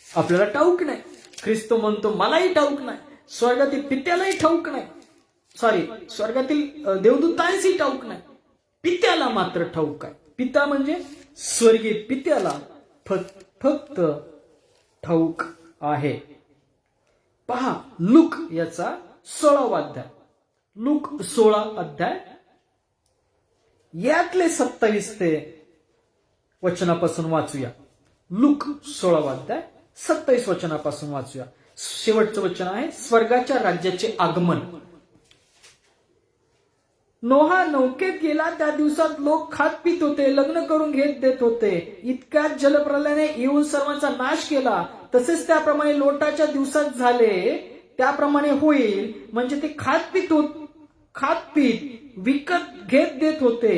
आपल्याला ठाऊक नाही. ख्रिस्त म्हणतो मलाही ठाऊक नाही, स्वर्गातील पित्यालाही ठाऊक नाही, स्वर्गातील देवदूतांशी ठाऊक नाही, पित्याला मात्र ठाऊक आहे. पिता म्हणजे स्वर्गीय पित्याला फक्त ठाऊक आहे. पहा लूक याचा 16वा अध्याय, लूक 16 अध्याय यातले 27 ते वचनापासून वाचूया. लूक 16वा अध्याय 27 वचनापासून वाचूया. शेवटचं वचन आहे स्वर्गाच्या राज्याचे आगमन. नोहा नौकेत गेला त्या दिवसात लोक खात पित होते, लग्न करून घेत देत होते. इतक्यात जलप्रलयाने येऊन सर्वांचा नाश केला. तसेच त्याप्रमाणे लोटाच्या दिवसात झाले त्याप्रमाणे होईल. म्हणजे ते खात पीत विकत घेत देत होते,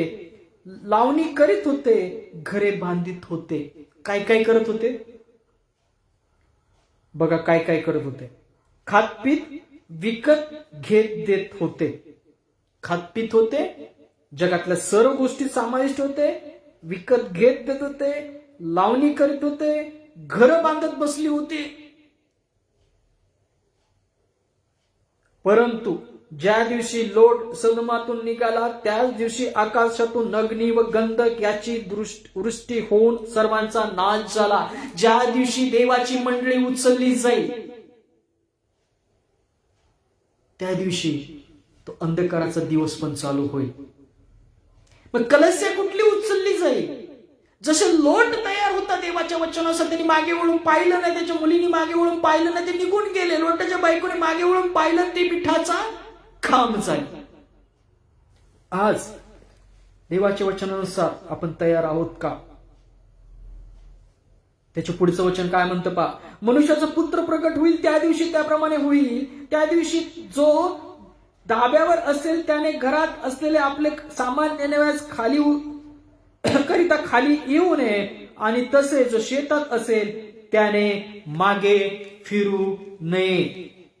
लावणी करीत होते, घरे बांधित होते. काय काय करत होते बघा, काय काय करत होते? खात पीत विकत घेत देत होते. खात पीत होते, जगातल्या सर्व गोष्टी समाविष्ट होते, विकत घेत देत होते, लावणी करीत होते, घर बांधत बसली होती. परंतु ज्या दिवशी लोट सदमातून निघाला त्याच दिवशी आकाशातून अग्नी व गंधक याची वृष्टी होऊन सर्वांचा नाश झाला. ज्या दिवशी देवाची मंडळी उचलली जाईल त्या दिवशी तो अंधकाराचा दिवस पण चालू होईल. मग कलस्या कुठली उचलली जाईल? जसे लोट तयार होता देवाच्या वचनानुसार, त्यांनी मागे वळून पाहिलं नाही, त्याच्या मुलीने मागे वळून पाहिलं नाही, ते निघून गेले. लोटाच्या बायकोने मागे वळून पाहिलं, ते पिठाचा खांब झाली. आज देवाच्या वचनानुसार आपण तयार आहोत का? त्याच्या पुढचं वचन काय म्हणतं पहा. मनुष्याचा पुत्र प्रकट होईल त्या दिवशी त्याप्रमाणे होईल. त्या दिवशी जो धाब्यावर असेल त्याने घरात असलेले आपले सामान नेण्यास करिता खाली येऊ नये, आणि तसे जो शेतात असेल त्याने मागे फिरू नये.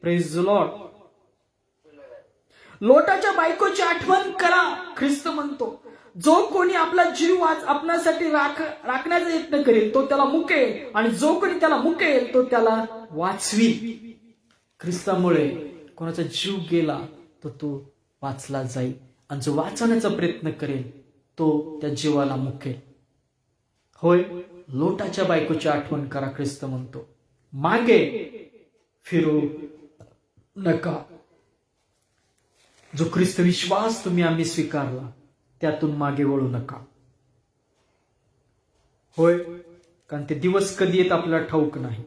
Praise the Lord. लोटाच्या बायकोची आठवण करा. ख्रिस्त म्हणतो जो कोणी आपला जीव आपणासाठी राखण्याचा यत्न करेल तो त्याला मुकेल, आणि जो कोणी त्याला मुकेल तो त्याला वाचवी. ख्रिस्तामुळे कोणाचा जीव गेला तर तो वाचला जाईल, आणि जो वाचवण्याचा प्रयत्न करेल तो त्या जीवाला मुकेल. होय, लोटाच्या बायकोची आठवण करा. ख्रिस्त म्हणतो मागे फिरू नका. जो ख्रिस्त विश्वास आम्ही स्वीकारला त्यातून मागे वळू नका. होय, कारण ते दिवस कधी येत आपल्याला ठाऊक नाही.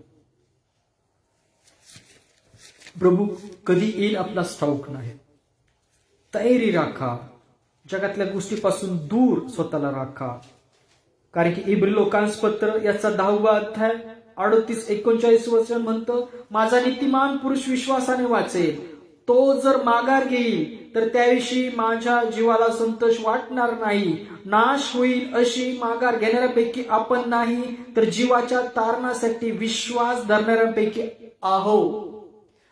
प्रभू कधी येईल आपल्याला ठाऊक नाही. तयारी राखा. जगातल्या गोष्टीपासून दूर स्वतःला राखा. कारण की इब्री लोकांस पत्र याचा 10वा अध्याय 38-39 वचन म्हणतं, माझा नीतिमान पुरुष विश्वासाने वाचेल. तो जर माघार घेईल तर त्याविषयी माझ्या जीवाला संतोष वाटणार नाही. नाश होईल अशी माघार घेणाऱ्यापैकी आपण नाही, तर जीवाच्या तारणासाठी विश्वास धरणाऱ्यांपैकी आहो.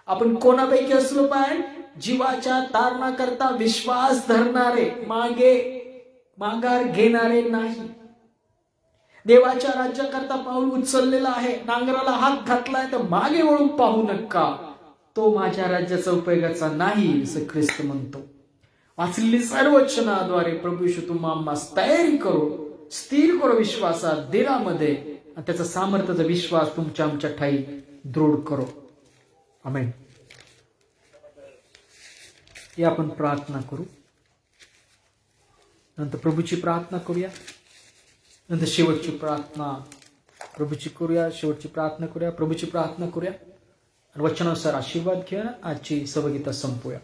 आपण कोणापैकी असलो पाहिजे? जीवाच्या तारणाकरता विश्वास धरणारे, माघार घेणारे नाही. देवाच्या राज्याकरता पाऊल उचललेला आहे, नांगराला हात घातलाय, तर मागे वळून पाहू नका. तो माझ्या राज्याचा उपयोगाचा नाही असं ख्रिस्त म्हणतो. वाचलेली सर्व वचनाद्वारे प्रभू येशू तुम्हाला तयारी करो, स्थिर करो विश्वासात, देवामध्ये, आणि त्याचा सामर्थ्याचा विश्वास तुमच्या आमच्या ठाई दृढ करो. आमेन. हे आपण प्रार्थना करू. नंतर प्रभूची प्रार्थना करूया. नंतर शेवटची प्रार्थना प्रभूची करूया. शेवटची प्रार्थना करूया, प्रभूची प्रार्थना करूया, आणि वचनानुसार आशीर्वाद घेऊन आजची सभगीता संपूया.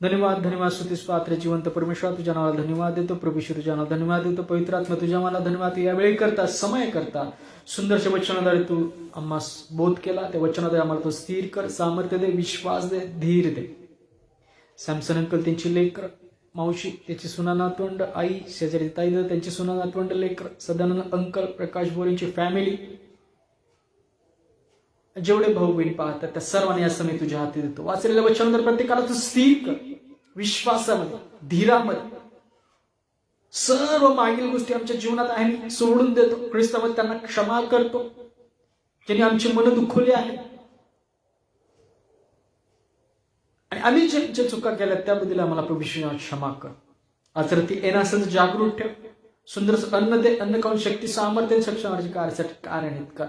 धन्यवाद, धन्यवाद. स्तुतीस पात्र जिवंत परमेश्वर तुझ्या नावाला धन्यवाद देतो. प्रभू तुझ्या नावाला धन्यवाद देतो. पवित्र आत्मा तुझ्या मला धन्यवाद. या वेळी करता, समय करता सुंदरशा वचनाद्वारे तू आम्हाला बोध केला. त्या वचनाद्वारे आम्हाला तो स्थिर कर, सामर्थ्य दे, विश्वास दे, धीर दे. सॅमसन अंकल, त्यांची लेकर मावशी, त्याची सुना नातवंड, आई, शेजारी ताई, त्यांची सुना नातवंड लेकर, सदानंद अंकल, प्रकाश बोरेंची फॅमिली, जेवढे भाऊ बहीण पाहतात त्या सर्वांनी या समय तुझ्या हाती देतो. वाचलेल्या वचनांतर प्रत्येकाला तू स्थिर कर, विश्वासामध्ये, धीरामध्ये. सर्व मागील गोष्टी आमच्या जीवनात आहे सोडून देतो. ख्रिस्तामध्ये त्यांना क्षमा करतो ज्यांनी आमची मन दुखवली आहे. आणि आम्ही जे चुका केल्या त्याबद्दल आम्हाला प्रभू येशूने क्षमा कर. आज रात्री येण्यास जागृत ठेव. सुंदर अन्न दे, अन्न खाऊन शक्ती सामर्थ्य सक्षम कार्यासाठी कार्यान्वित कर.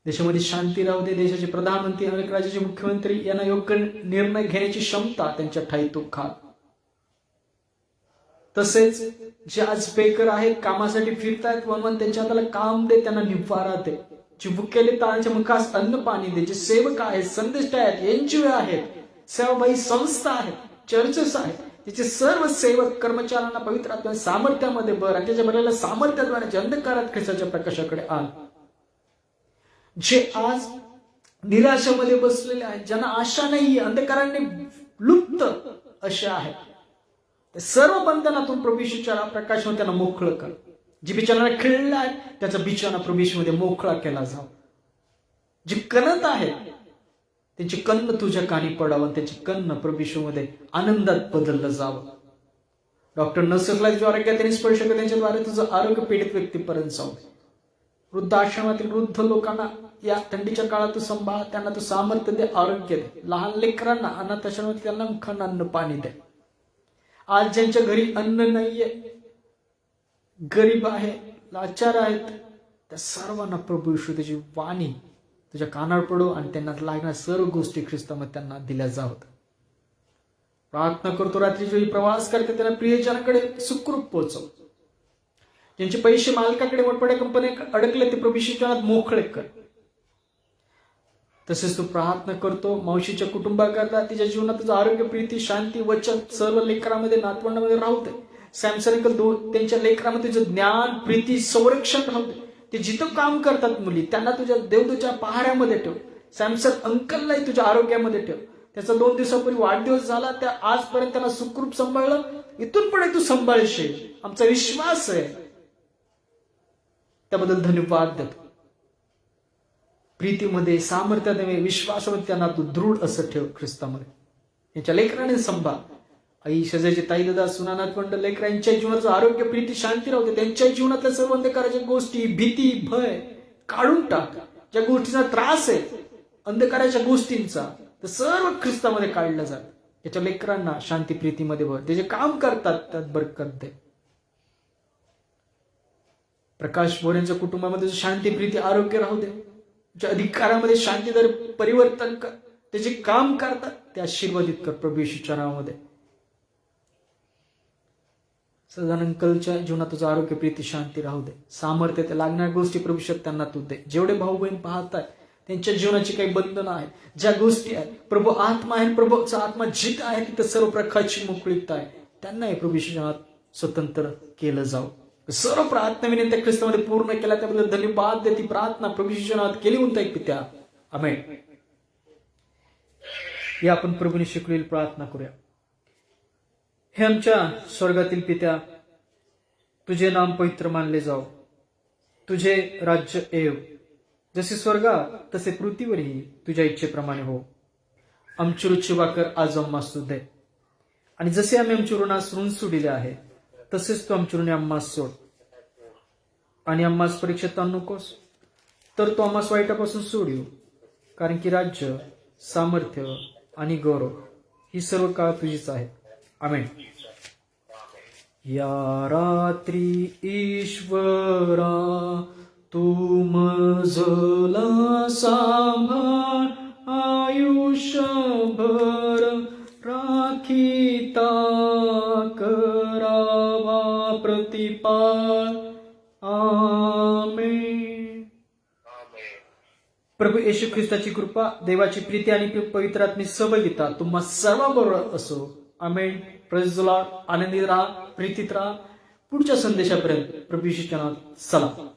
देशामध्ये शांती राहू दे. देशाचे प्रधानमंत्री, अनेक राज्याचे मुख्यमंत्री यांना योग्य निर्णय घेण्याची क्षमता त्यांच्या ठाई तू घाल. तसेच जे आज बेकार आहेत, कामासाठी फिरतायत, वनवन त्यांच्या हाताला काम दे, त्यांना निवारा दे. जे भुकेले ताळांच्या मुखास अन्न पाणी दे. जे सेवक आहेत, संदेष्ट आहेत, एनजीओ आहेत, सेवाभावी संस्था आहेत, चर्चेस आहेत, त्याचे सर्व सेवक कर्मचाऱ्यांना पवित्र आत्म्याच्या सामर्थ्यामध्ये भर आणि त्याच्या भरलेल्या सामर्थ्याद्वारे अंधकारात ख्रिस्ताच्या प्रकाशाकडे आण. जे आज निराशामध्ये बसलेले आहेत, ज्यांना आशा नाहीये, अंधकाराने लुप्त असे आहेत, ते सर्व बंधनातून प्रभू येशूच्या प्रकाशाने त्यांना मोकळं कर. जे बिचारांना खिळला आहे त्याचा बिचारा प्रभू येशूमध्ये मोकळा केला जाव. जे कणत आहेत त्यांची कन्न तुझ्या कानी पडावं, त्याची कन्न प्रभू येशूमध्ये आनंदात बदललं जावं. डॉक्टर नसरला जो आरोग्य त्यांनी स्पर्श कर, त्यांच्याद्वारे तुझं आरोग्य पीडित व्यक्तीपर्यंत जाऊ. वृद्धाश्रमातील वृद्ध लोकांना या थंडीच्या काळात तू संभाळ, त्यांना तू सामर्थ्य दे, आरोग्य दे. लहान लेकरांना अनाथाश्रमात त्यांना मुखांना अन्न पाणी दे. आज ज्यांच्या घरी अन्न नाहीये, गरीब आहे, लाचार आहेत, त्या सर्वांना प्रभू येशू तुझी वाणी तुझ्या कानावर पडो आणि त्यांना लागणाऱ्या सर्व गोष्टी ख्रिस्तामध्ये त्यांना दिल्या जावत. प्रार्थना करतो रात्री जो प्रवास करते त्यांना प्रियजनाकडे सुखरूप पोहोचव. ज्यांचे पैसे मालकाकडे मोठमोठ्या कंपन्या अडकले ते प्रभू येशूच्या नावात मोकळे कर. तसेच तू प्रार्थना करतो मावशीच्या कुटुंबाकरता, तिच्या जीवनात तुझं आरोग्य, प्रीती, शांती, वचन सर्व लेकरांमध्ये, नातवंडामध्ये राहू दे. सॅमसन त्यांच्या लेकरांमध्ये तुझं ज्ञान, प्रीती, संरक्षण राहू दे. ते जिथं काम करतात मुली त्यांना तुझ्या देवदूतच्या पहाऱ्यामध्ये ठेव. सॅमसन अंकललाही तुझ्या आरोग्यामध्ये ठेव. त्याचा 2 दिवसापूर्वी वाढदिवस झाला, त्या आजपर्यंत त्यांना सुखरूप सांभाळलं. इथून पुढे तू सांभाळशील आमचा विश्वास आहे. त्याबद्दल धन्यवाद देतो. प्रीतीमध्ये, सामर्थ्यामध्ये, विश्वासामध्ये त्यांना तू दृढ असं ठेव. ख्रिस्तामध्ये यांच्या लेकराने संभाळ. आई शेजारचे, ताई, दादा, सुनानाथवंड, लेकरांच्या जीवनाचं आरोग्य, प्रीती, शांती राहू दे. त्यांच्या जीवनातल्या सर्व अंधकाराच्या गोष्टी, भीती, भय काढून टाक. ज्या गोष्टींचा त्रास आहे अंधकाराच्या गोष्टींचा, तर सर्व ख्रिस्तामध्ये काढलं जात. त्याच्या लेकरांना शांती, प्रीतीमध्ये भर. ते जे काम करतात त्यात बरकत दे. प्रकाश बोऱ्यांच्या कुटुंबामध्ये शांती, प्रीती, आरोग्य राहू दे. ज्या अधिकारामध्ये शांतीदार परिवर्तन कर. ते जे काम करतात ते आशीर्वादित कर प्रभू येशूच्या नावामध्ये. सदान अंकलच्या जीवनात तुझं आरोग्य, प्रीती, शांती राहू दे. सामर्थ्य, ते लागणाऱ्या गोष्टी प्रभू येशू त्यांना तू दे. जेवढे भाऊ बहीण पाहतात त्यांच्या जीवनाची काही बंधनं आहेत, ज्या गोष्टी आहेत, प्रभू आत्मा आहे, प्रभूचा आत्मा जिथं आहे तिथं सर्व प्रकारची मोकळीकता आहे. त्यांनाही प्रभू येशूच्या नावात स्वतंत्र केलं जावं. सर्व प्रार्थना विनंती ख्रिस्तामध्ये पूर्ण केला त्याबद्दल धन्यवाद दे. ती प्रार्थना प्रभू येशूच्या नावात केली म्हणता एक पित्या, आमेन. या आपण प्रभूने शिकलेली प्रार्थना करूया. हे आमच्या स्वर्गातील पित्या, तुझे नाम पवित्र मानले जाओ. तुझे राज्य येव. जसे स्वर्गात तसे पृथ्वीवरही तुझ्या इच्छेप्रमाणे हो. आमची रुची वाकर आज आम्हास तू दे. आणि जसे आम्ही आमची ऋणास ऋण सोडिले आहे तसेच तू आमची ऋणे आम्हास सोड. आणि आम्हास परीक्षेत आणू नकोस, तर तो आम्हास वाईटापासून सोडिव. कारण की राज्य, सामर्थ्य आणि गौरव ही सर्व काळ तुझीच आहे, आमेन. या रात्री ईश्वरा तू मजला सांभाळ. आयुष्यभर राखीता करावा प्रतिपाळ, आमेन. प्रभू येशू ख्रिस्ताची कृपा, देवाची प्रीती आणि पवित्र आत्म्याची सहभागिता तुम्हा सर्वांबरोबर असो, आमेन. Praise the Lord. आनंदित राहा, प्रीतीत राहा. पुढच्या संदेशापर्यंत प्रभू येशूच्या नावात सलाम.